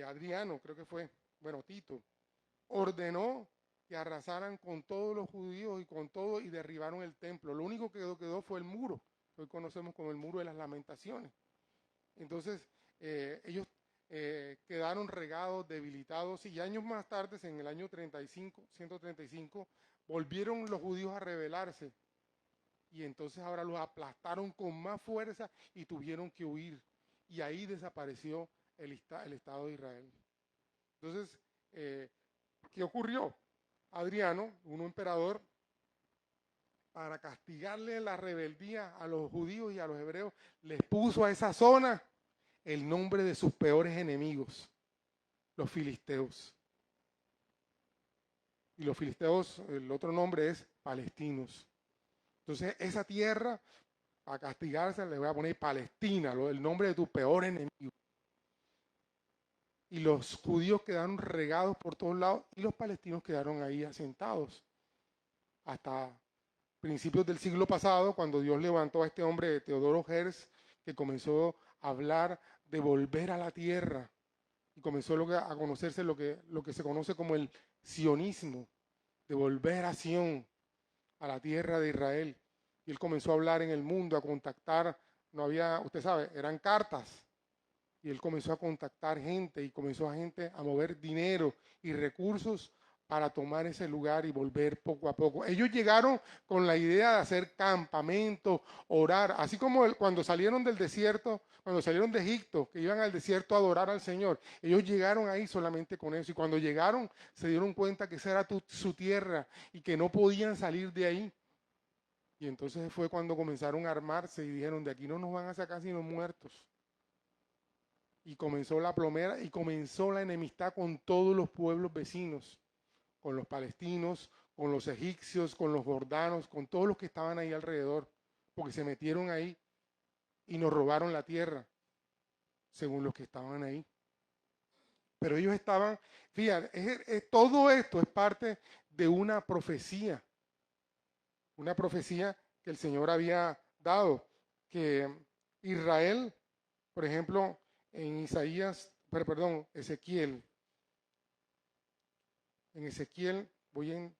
S1: Adriano, creo que fue, bueno, Tito, ordenó que arrasaran con todos los judíos y con todo y derribaron el templo. Lo único que quedó fue el muro, que hoy conocemos como el muro de las lamentaciones. Entonces, ellos quedaron regados, debilitados, y años más tarde, en el año 135, volvieron los judíos a rebelarse. Y entonces ahora los aplastaron con más fuerza y tuvieron que huir. Y ahí desapareció el Estado de Israel. Entonces, ¿qué ocurrió? Adriano, un emperador, para castigarle la rebeldía a los judíos y a los hebreos, les puso a esa zona el nombre de sus peores enemigos, los filisteos. Y los filisteos, el otro nombre es palestinos. Entonces, esa tierra, para castigarse, le voy a poner Palestina, el nombre de tu peor enemigo. Y los judíos quedaron regados por todos lados y los palestinos quedaron ahí asentados. Hasta principios del siglo pasado, cuando Dios levantó a este hombre, Teodoro Herz, que comenzó a hablar de volver a la tierra y comenzó a conocerse lo que se conoce como el sionismo, de volver a Sión, a la tierra de Israel. Y él comenzó a hablar en el mundo, a contactar, no había, usted sabe, eran cartas. Y él comenzó a contactar gente y comenzó a gente a mover dinero y recursos para tomar ese lugar y volver poco a poco. Ellos llegaron con la idea de hacer campamento, orar, así como cuando salieron del desierto, cuando salieron de Egipto, que iban al desierto a adorar al Señor. Ellos llegaron ahí solamente con eso y cuando llegaron se dieron cuenta que esa era su tierra y que no podían salir de ahí. Y entonces fue cuando comenzaron a armarse y dijeron, de aquí no nos van a sacar sino muertos. Y comenzó la plomera y comenzó la enemistad con todos los pueblos vecinos, con los palestinos, con los egipcios, con los jordanos, con todos los que estaban ahí alrededor, porque se metieron ahí y nos robaron la tierra, según los que estaban ahí. Pero ellos estaban, fíjate, todo esto es parte de una profecía que el Señor había dado, que Israel, por ejemplo, en Ezequiel. En Ezequiel,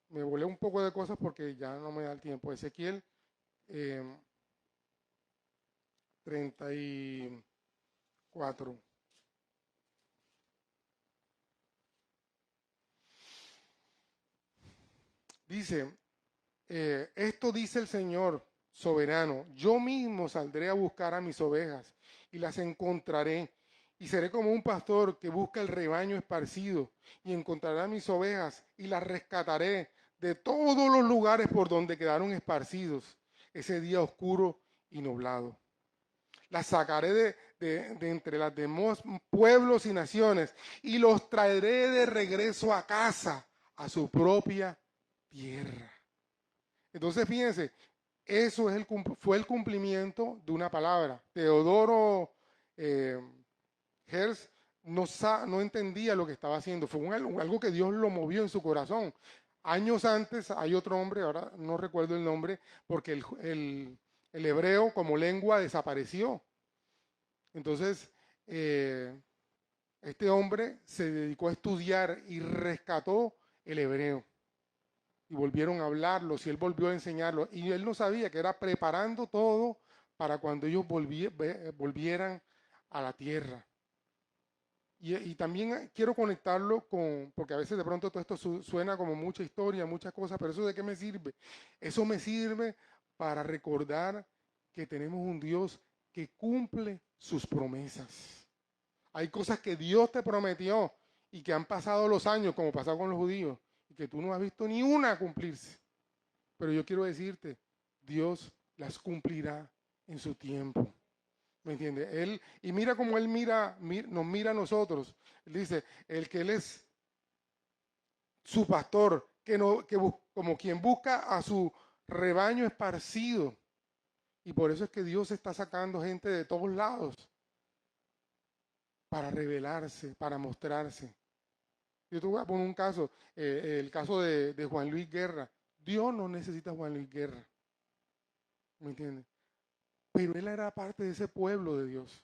S1: me volé un poco de cosas porque ya no me da el tiempo. Ezequiel 34. Dice, esto dice el Señor soberano, yo mismo saldré a buscar a mis ovejas y las encontraré. Y seré como un pastor que busca el rebaño esparcido y encontrará mis ovejas y las rescataré de todos los lugares por donde quedaron esparcidos ese día oscuro y nublado. Las sacaré de entre las demás pueblos y naciones y los traeré de regreso a casa, a su propia tierra. Entonces, fíjense, eso fue el cumplimiento de una palabra. Teodoro Herz no entendía lo que estaba haciendo. Fue algo que Dios lo movió en su corazón. Años antes hay otro hombre, ahora no recuerdo el nombre, porque el hebreo como lengua desapareció. Entonces, este hombre se dedicó a estudiar y rescató el hebreo. Y volvieron a hablarlos y él volvió a enseñarlos. Y él no sabía que era preparando todo para cuando ellos volvieran a la tierra. Y también quiero conectarlo porque a veces de pronto todo esto suena como mucha historia, muchas cosas, pero ¿eso de qué me sirve? Eso me sirve para recordar que tenemos un Dios que cumple sus promesas. Hay cosas que Dios te prometió y que han pasado los años, como pasó con los judíos, y que tú no has visto ni una cumplirse. Pero yo quiero decirte, Dios las cumplirá en su tiempo. ¿Me entiendes? Y mira cómo Él nos mira a nosotros. Él dice, el que Él es su pastor, como quien busca a su rebaño esparcido. Y por eso es que Dios está sacando gente de todos lados para revelarse, para mostrarse. Yo te voy a poner un caso, el caso de Juan Luis Guerra. Dios no necesita a Juan Luis Guerra, ¿me entiendes? Pero él era parte de ese pueblo de Dios,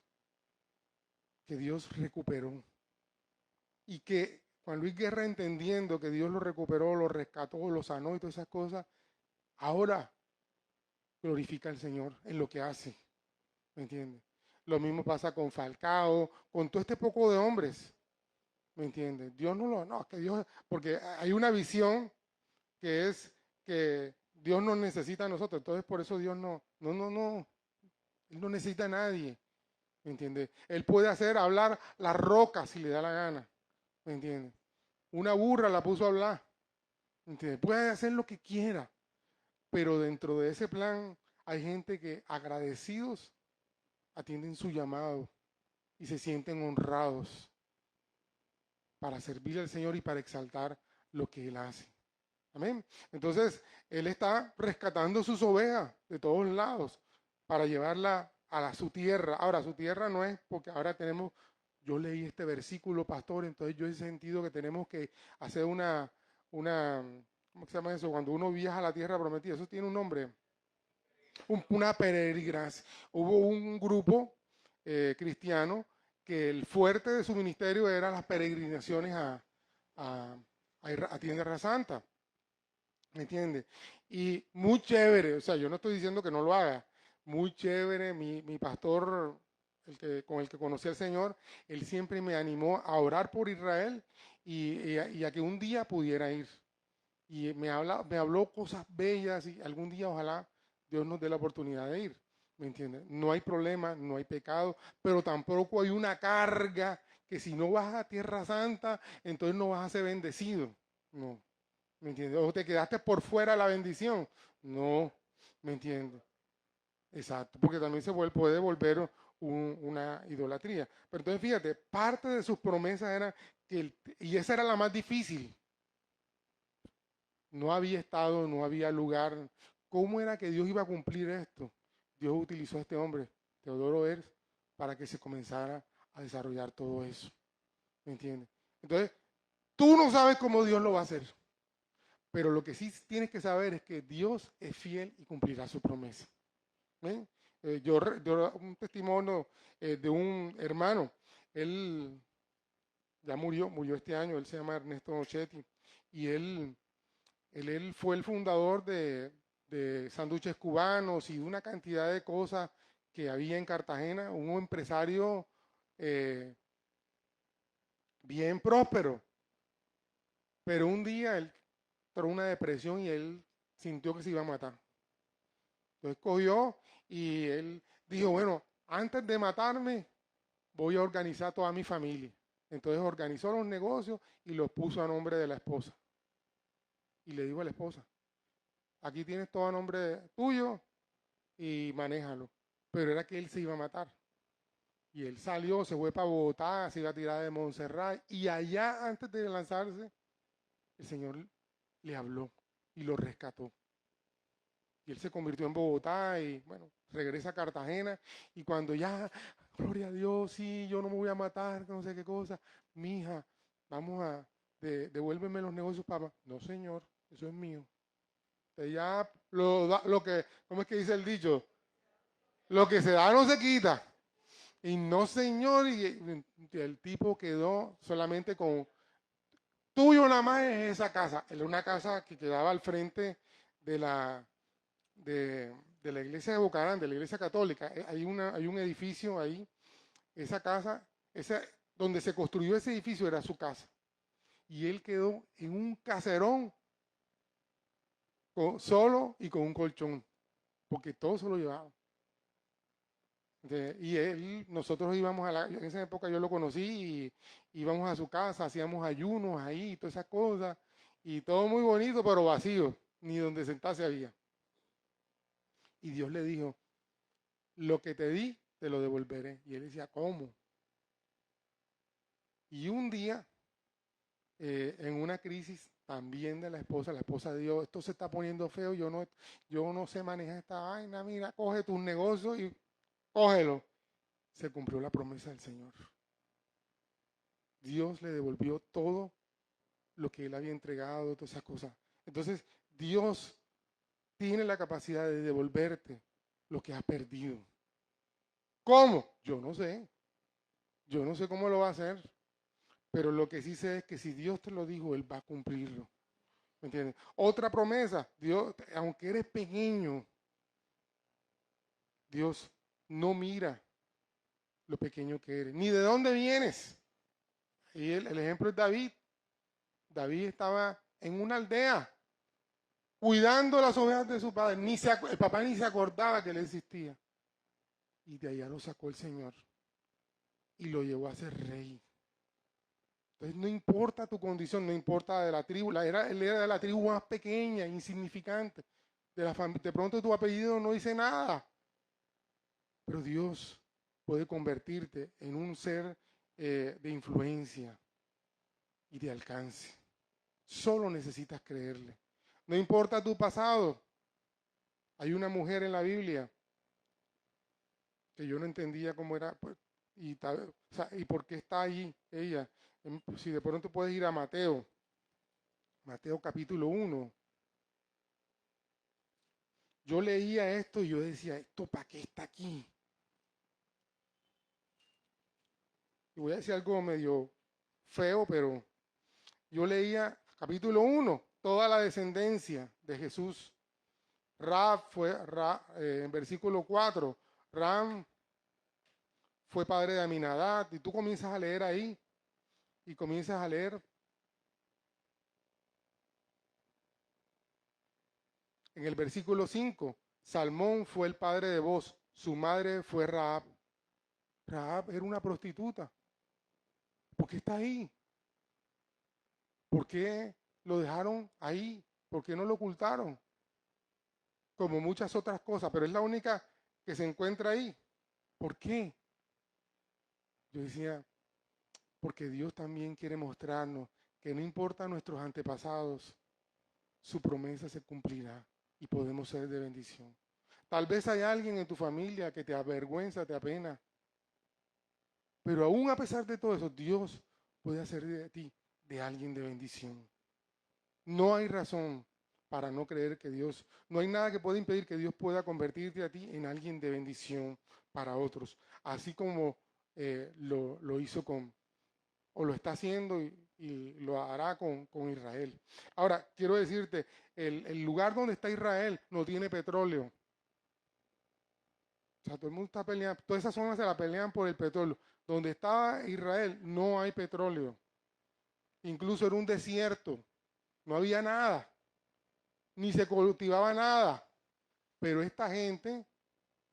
S1: que Dios recuperó. Y que Juan Luis Guerra, entendiendo que Dios lo recuperó, lo rescató, lo sanó y todas esas cosas, ahora glorifica al Señor en lo que hace, ¿me entiendes? Lo mismo pasa con Falcao, con todo este poco de hombres, ¿me entiendes? Dios no, es que Dios, porque hay una visión que es que Dios nos necesita a nosotros, entonces por eso Dios no, Él no necesita a nadie, ¿me entiendes? Él puede hacer hablar las rocas si le da la gana, ¿me entiendes? Una burra la puso a hablar, ¿me entiendes? Puede hacer lo que quiera, pero dentro de ese plan hay gente que agradecidos atienden su llamado y se sienten honrados para servir al Señor y para exaltar lo que Él hace. Amén. Entonces, Él está rescatando sus ovejas de todos lados para llevarla su tierra. Ahora, su tierra no es porque ahora yo leí este versículo, pastor, entonces yo he sentido que tenemos que hacer ¿cómo se llama eso? Cuando uno viaja a la tierra prometida, eso tiene un nombre, una peregrinación. Hubo un grupo cristiano que el fuerte de su ministerio era las peregrinaciones a Tierra Santa. ¿Me entiendes? Y muy chévere, o sea, yo no estoy diciendo que no lo haga, muy chévere, mi pastor, con el que conocí al Señor, él siempre me animó a orar por Israel y a que un día pudiera ir. Y me habló cosas bellas y algún día ojalá Dios nos dé la oportunidad de ir. ¿Me entiendes? No hay problema, no hay pecado, pero tampoco hay una carga que si no vas a Tierra Santa, entonces no vas a ser bendecido. No, ¿me entiendes? O te quedaste por fuera de la bendición. No, ¿me entiendes? Exacto, porque también puede volver una idolatría. Pero entonces fíjate, parte de sus promesas era y esa era la más difícil. No había estado, no había lugar. ¿Cómo era que Dios iba a cumplir esto? Dios utilizó a este hombre, Teodoro Herzl, para que se comenzara a desarrollar todo eso. ¿Me entiendes? Entonces, tú no sabes cómo Dios lo va a hacer. Pero lo que sí tienes que saber es que Dios es fiel y cumplirá su promesa. ¿Ven? Un testimonio de un hermano, él ya murió este año, él se llama Ernesto Nochetti, y él fue el fundador de Sanduches Cubanos y de una cantidad de cosas que había en Cartagena, un empresario eh, bien próspero, pero un día él entró una depresión y él sintió que se iba a matar. Entonces cogió y él dijo, bueno, antes de matarme voy a organizar toda mi familia. Entonces organizó los negocios y los puso a nombre de la esposa. Y le dijo a la esposa, aquí tienes todo a nombre tuyo y manéjalo. Pero era que él se iba a matar. Y él salió, se fue para Bogotá, se iba a tirar de Montserrat. Y allá, antes de lanzarse, el Señor le habló y lo rescató. Y él se convirtió en Bogotá y, bueno, regresa a Cartagena. Y cuando ya, gloria a Dios, sí, yo no me voy a matar, no sé qué cosa. Mi hija, devuélveme los negocios, papá. No, señor, eso es mío. Usted ya ¿cómo es que dice el dicho? Lo que se da no se quita. Y no, señor, y el tipo quedó solamente con, tuyo nada más es esa casa. Era una casa que quedaba al frente de de la iglesia de Bucarán, de la iglesia católica. Hay un edificio ahí, esa casa, donde se construyó ese edificio era su casa. Y él quedó en un caserón solo y con un colchón, porque todo se lo llevaba. Nosotros íbamos en esa época yo lo conocí y íbamos a su casa, hacíamos ayunos ahí, y todas esas cosas, y todo muy bonito, pero vacío, ni donde sentarse había. Y Dios le dijo, lo que te di, te lo devolveré. Y él decía, ¿cómo? Y un día, en una crisis también de la esposa dijo, esto se está poniendo feo, yo no sé manejar esta vaina, mira, coge tus negocios y cógelo. Se cumplió la promesa del Señor. Dios le devolvió todo lo que él había entregado, todas esas cosas. Entonces, Dios tiene la capacidad de devolverte lo que has perdido. ¿Cómo? Yo no sé. Yo no sé cómo lo va a hacer. Pero lo que sí sé es que si Dios te lo dijo, Él va a cumplirlo. ¿Me entiendes? Otra promesa, Dios, aunque eres pequeño, Dios no mira lo pequeño que eres, ni de dónde vienes. Y el ejemplo es David. David estaba en una aldea cuidando las ovejas de su padre. El papá ni se acordaba que él existía. Y de allá lo sacó el Señor y lo llevó a ser rey. Entonces no importa tu condición, no importa de la tribu, él era de la tribu más pequeña, insignificante. De pronto tu apellido no dice nada, pero Dios puede convertirte en un ser de influencia y de alcance. Solo necesitas creerle. No importa tu pasado. Hay una mujer en la Biblia que yo no entendía cómo era, pues, o sea, y por qué está allí ella. Si de pronto puedes ir a Mateo, Mateo capítulo 1. Yo leía esto y yo decía, ¿esto para qué está aquí? Y voy a decir algo medio feo, pero yo leía capítulo 1, toda la descendencia de Jesús. En versículo 4, Ram fue padre de Aminadab, y tú comienzas a leer ahí, y comienzas a leer en el versículo 5, Salmón fue el padre de Boz, su madre fue Rahab. Rahab era una prostituta. ¿Por qué está ahí? ¿Por qué lo dejaron ahí? ¿Por qué no lo ocultaron? Como muchas otras cosas, pero es la única que se encuentra ahí. ¿Por qué? Yo decía, porque Dios también quiere mostrarnos que no importa nuestros antepasados, su promesa se cumplirá y podemos ser de bendición. Tal vez hay alguien en tu familia que te avergüenza, te apena, pero aún a pesar de todo eso, Dios puede hacer de ti de alguien de bendición. No hay razón para no creer que Dios, no hay nada que pueda impedir que Dios pueda convertirte a ti en alguien de bendición para otros, así como lo hizo o lo está haciendo y lo hará con Israel. Ahora, quiero decirte, el lugar donde está Israel no tiene petróleo. O sea, todo el mundo está peleando, todas esas zonas se la pelean por el petróleo. Donde estaba Israel no hay petróleo. Incluso era un desierto, no había nada, ni se cultivaba nada. Pero esta gente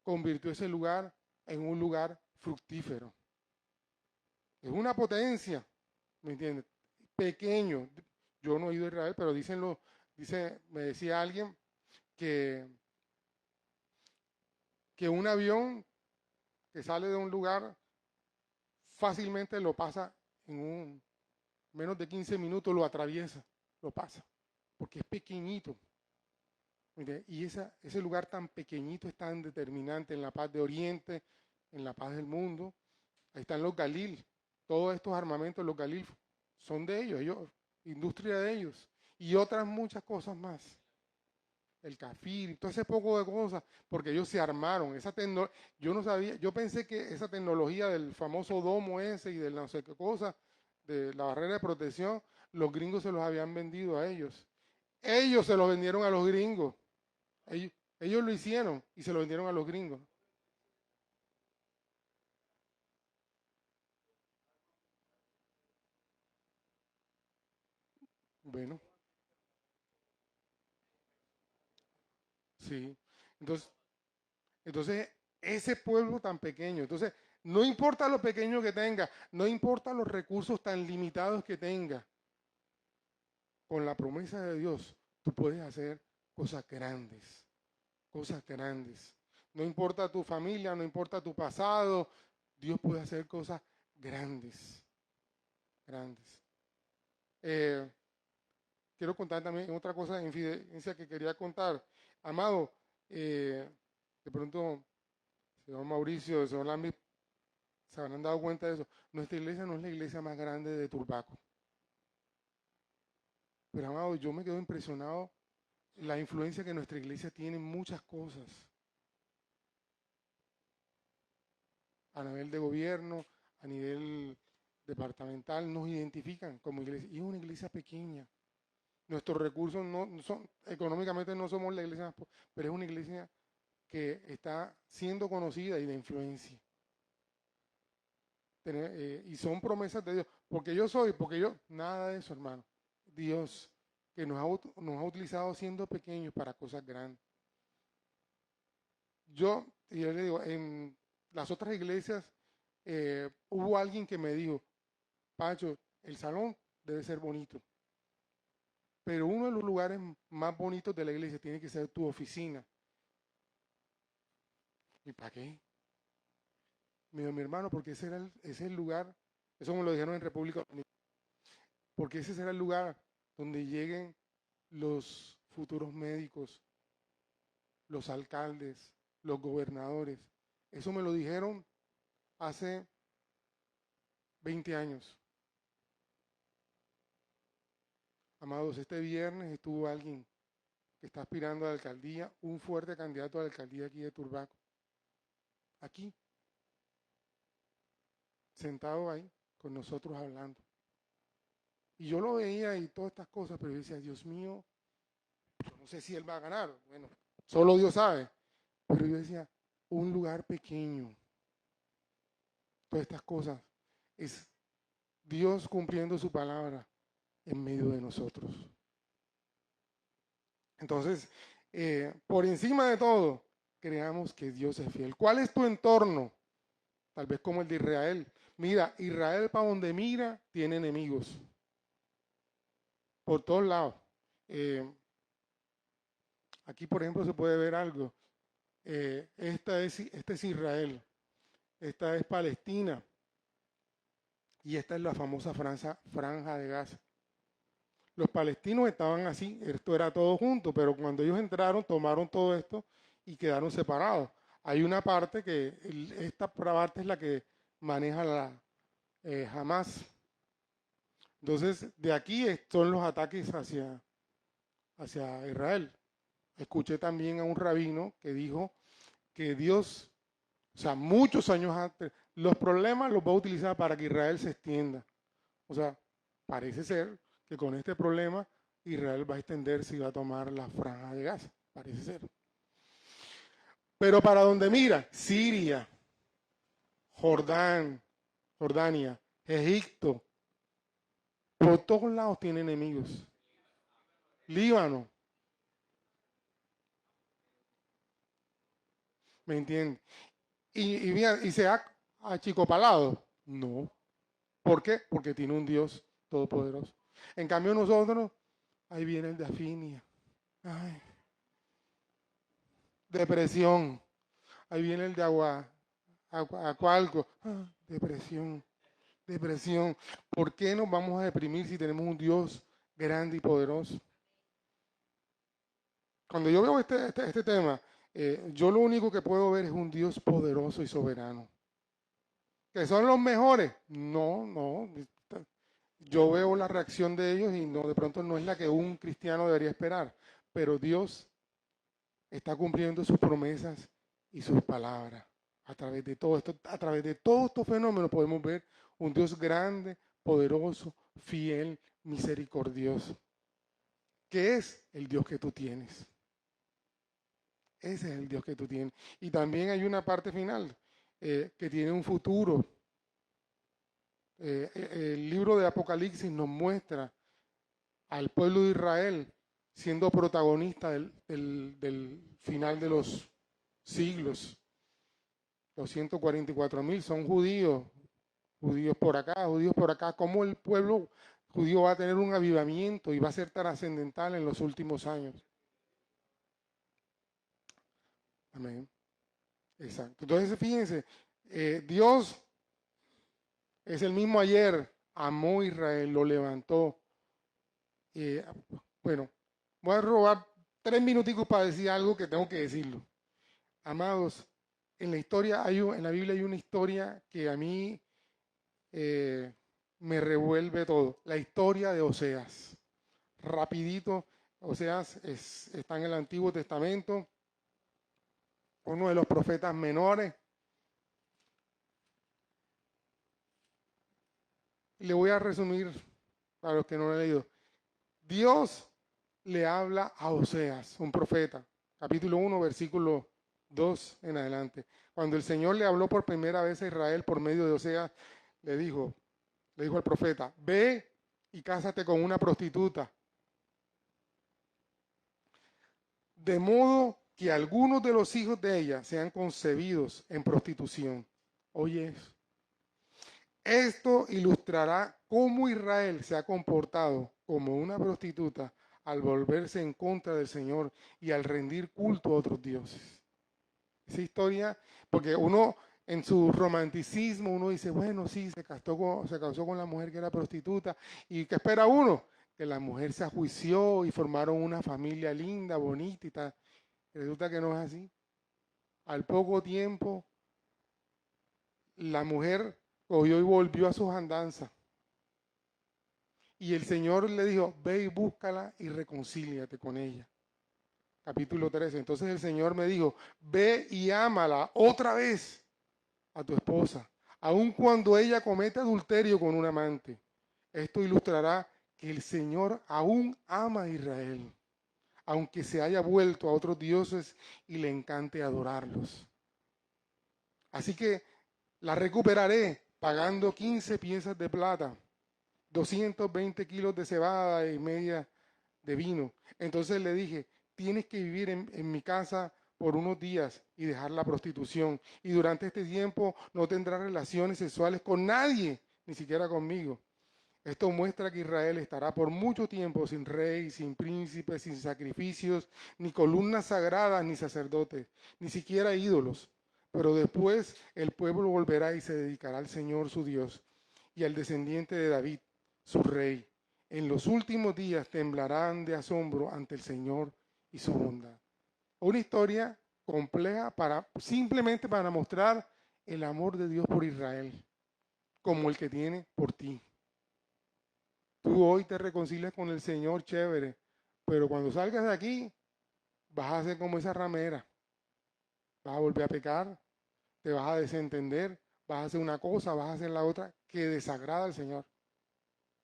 S1: convirtió ese lugar en un lugar fructífero. Es una potencia, ¿me entiendes? Pequeño. Yo no he ido a Israel, pero me decía alguien que, que un avión que sale de un lugar fácilmente lo pasa en menos de 15 minutos, lo atraviesa, lo pasa, porque es pequeñito. Y ese lugar tan pequeñito es tan determinante en la paz de Oriente, en la paz del mundo. Ahí están los Galil, todos estos armamentos, los Galil, son de ellos, industria de ellos, y otras muchas cosas más. El Cafir, todo ese poco de cosas, porque ellos se armaron. Yo no sabía, yo pensé que esa tecnología del famoso domo ese y de no sé qué cosa, de la barrera de protección, los gringos se los habían vendido a ellos. Ellos se los vendieron a los gringos. Ellos lo hicieron y se lo vendieron a los gringos. Bueno, sí. Entonces ese pueblo tan pequeño. Entonces, no importa lo pequeño que tenga, no importa los recursos tan limitados que tenga, con la promesa de Dios, tú puedes hacer cosas grandes, cosas grandes. No importa tu familia, no importa tu pasado, Dios puede hacer cosas grandes, grandes. Quiero contar también otra cosa de infidencia que quería contar. Amado, de pronto, señor Mauricio, señor Lambi, se habrán dado cuenta de eso. Nuestra iglesia no es la iglesia más grande de Turbaco. Pero, amado, yo me quedo impresionado la influencia que nuestra iglesia tiene en muchas cosas. A nivel de gobierno, a nivel departamental, nos identifican como iglesia. Y es una iglesia pequeña. Nuestros recursos no son, económicamente no somos la iglesia más, pero es una iglesia que está siendo conocida y de influencia. Y son promesas de Dios. Porque yo, nada de eso, hermano. Dios, que nos ha utilizado siendo pequeños para cosas grandes. Y yo le digo, en las otras iglesias hubo alguien que me dijo, Pacho, el salón debe ser bonito, pero uno de los lugares más bonitos de la iglesia tiene que ser tu oficina. ¿Y para qué? Me dijo, mi hermano, porque ese es el lugar, eso me lo dijeron en República Dominicana, porque ese será el lugar donde lleguen los futuros médicos, los alcaldes, los gobernadores. Eso me lo dijeron hace 20 años. Amados, este viernes estuvo alguien que está aspirando a la alcaldía, un fuerte candidato a la alcaldía aquí de Turbaco. Aquí, sentado ahí, con nosotros hablando. Y yo lo veía y todas estas cosas, pero yo decía, Dios mío, yo no sé si él va a ganar. Bueno, solo Dios sabe. Pero yo decía, un lugar pequeño. Todas estas cosas. Es Dios cumpliendo su palabra en medio de nosotros. Entonces, por encima de todo, creamos que Dios es fiel. ¿Cuál es tu entorno? Tal vez como el de Israel. Mira, Israel para donde mira tiene enemigos. Por todos lados. Aquí, por ejemplo, se puede ver algo. Este es Israel. Esta es Palestina. Y esta es la famosa franja de Gaza. Los palestinos estaban así, esto era todo junto, pero cuando ellos entraron, tomaron todo esto y quedaron separados. Hay una parte esta parte es la que maneja la Hamas. Entonces, de aquí son los ataques hacia Israel. Escuché también a un rabino que dijo que Dios, o sea, muchos años antes, los problemas los va a utilizar para que Israel se extienda. O sea, parece ser que con este problema Israel va a extenderse y va a tomar la franja de Gaza. Parece ser. Pero para donde mira, Siria, Jordania, Egipto, por todos lados tiene enemigos. Líbano, ¿me entiendes? Y se ha achicopalado. No. ¿Por qué? Porque tiene un Dios todopoderoso. En cambio nosotros, ahí viene el de Afinia. Ay, depresión. Ahí viene el de Acualco. Depresión. Depresión. ¿Por qué nos vamos a deprimir si tenemos un Dios grande y poderoso? Cuando yo veo este tema, yo lo único que puedo ver es un Dios poderoso y soberano. ¿Que son los mejores? No, no. Yo veo la reacción de ellos y no, de pronto no es la que un cristiano debería esperar. Pero Dios está cumpliendo sus promesas y sus palabras. A través de todo esto, a través de todos estos fenómenos podemos ver un Dios grande, poderoso, fiel, misericordioso. ¿Qué es el Dios que tú tienes? Ese es el Dios que tú tienes. Y también hay una parte final que tiene un futuro. El libro de Apocalipsis nos muestra al pueblo de Israel siendo protagonista del final de los siglos. Los 144.000 son judíos, judíos por acá, judíos por acá. ¿Cómo el pueblo judío va a tener un avivamiento y va a ser trascendental en los últimos años? Amén. Exacto. Entonces, fíjense, Dios es el mismo ayer, amó a Israel, lo levantó. Eh, bueno, voy a robar 3 minuticos para decir algo que tengo que decirlo. Amados, en la historia en la Biblia hay una historia que a mí me revuelve todo. La historia de Oseas. Rapidito, Oseas está en el Antiguo Testamento, uno de los profetas menores. Le voy a resumir para los que no lo han leído. Dios le habla a Oseas, un profeta, capítulo 1, versículo 2 en adelante. Cuando el Señor le habló por primera vez a Israel por medio de Oseas, le dijo al profeta, ve y cásate con una prostituta, de modo que algunos de los hijos de ella sean concebidos en prostitución. Oye eso. Esto ilustrará cómo Israel se ha comportado como una prostituta al volverse en contra del Señor y al rendir culto a otros dioses. Esa historia, porque uno en su romanticismo, uno dice, bueno, sí, se casó con la mujer que era prostituta, y ¿qué espera uno? Que la mujer se ajuició y formaron una familia linda, bonita y tal. Resulta que no es así. Al poco tiempo, la mujer cogió y volvió a sus andanzas. Y el Señor le dijo, ve y búscala y reconcíliate con ella. Capítulo 13. Entonces el Señor me dijo, ve y ámala otra vez a tu esposa, aun cuando ella cometa adulterio con un amante. Esto ilustrará que el Señor aún ama a Israel, aunque se haya vuelto a otros dioses y le encante adorarlos. Así que la recuperaré pagando 15 piezas de plata, 220 kilos de cebada y media de vino. Entonces le dije, tienes que vivir en mi casa por unos días y dejar la prostitución. Y durante este tiempo no tendrás relaciones sexuales con nadie, ni siquiera conmigo. Esto muestra que Israel estará por mucho tiempo sin rey, sin príncipe, sin sacrificios, ni columnas sagradas, ni sacerdotes, ni siquiera ídolos. Pero después el pueblo volverá y se dedicará al Señor su Dios y al descendiente de David, su rey. En los últimos días temblarán de asombro ante el Señor y su bondad. Una historia compleja simplemente para mostrar el amor de Dios por Israel, como el que tiene por ti. Tú hoy te reconcilias con el Señor, chévere, pero cuando salgas de aquí, vas a ser como esa ramera. Vas a volver a pecar, te vas a desentender, vas a hacer una cosa, vas a hacer la otra, que desagrada al Señor.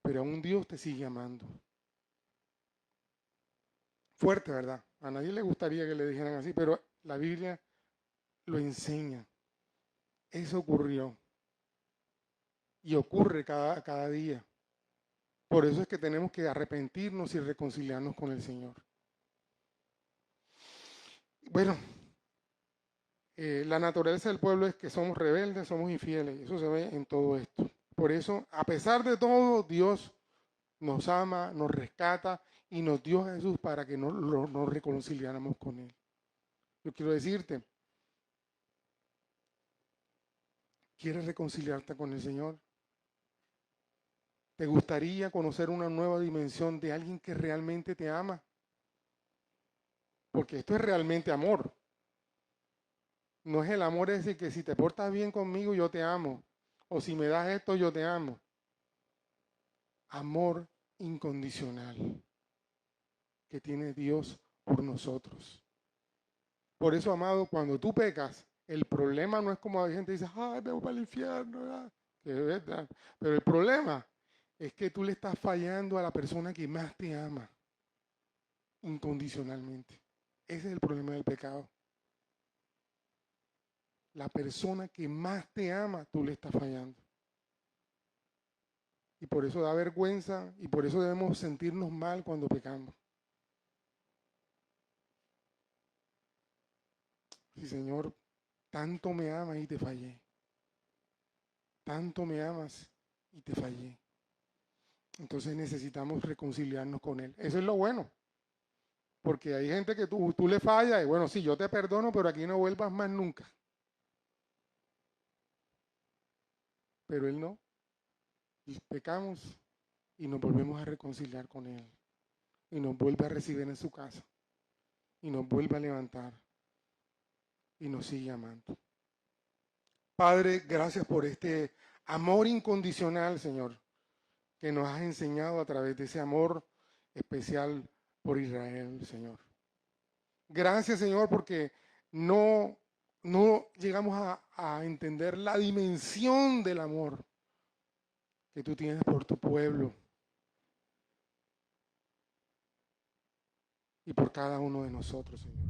S1: Pero aún Dios te sigue amando. Fuerte, ¿verdad? A nadie le gustaría que le dijeran así, pero la Biblia lo enseña. Eso ocurrió. Y ocurre cada día. Por eso es que tenemos que arrepentirnos y reconciliarnos con el Señor. Bueno, la naturaleza del pueblo es que somos rebeldes, somos infieles. Eso se ve en todo esto. Por eso, a pesar de todo, Dios nos ama, nos rescata y nos dio a Jesús para que nos reconciliáramos con Él. Yo quiero decirte, ¿quieres reconciliarte con el Señor? ¿Te gustaría conocer una nueva dimensión de alguien que realmente te ama? Porque esto es realmente amor. No es el amor ese que si te portas bien conmigo yo te amo. O si me das esto yo te amo. Amor incondicional que tiene Dios por nosotros. Por eso, amado, cuando tú pecas, el problema no es como hay gente que dice, ay, me voy para el infierno, ¿verdad? Que es verdad. Pero el problema es que tú le estás fallando a la persona que más te ama incondicionalmente. Ese es el problema del pecado. La persona que más te ama, tú le estás fallando. Y por eso da vergüenza y por eso debemos sentirnos mal cuando pecamos. Sí, Señor, tanto me amas y te fallé. Tanto me amas y te fallé. Entonces necesitamos reconciliarnos con Él. Eso es lo bueno. Porque hay gente que tú le fallas y bueno, sí, yo te perdono, pero aquí no vuelvas más nunca. Pero Él no. Y pecamos y nos volvemos a reconciliar con Él. Y nos vuelve a recibir en su casa. Y nos vuelve a levantar. Y nos sigue amando. Padre, gracias por este amor incondicional, Señor, que nos has enseñado a través de ese amor especial por Israel, Señor. Gracias, Señor, porque no llegamos a entender la dimensión del amor que tú tienes por tu pueblo y por cada uno de nosotros, Señor.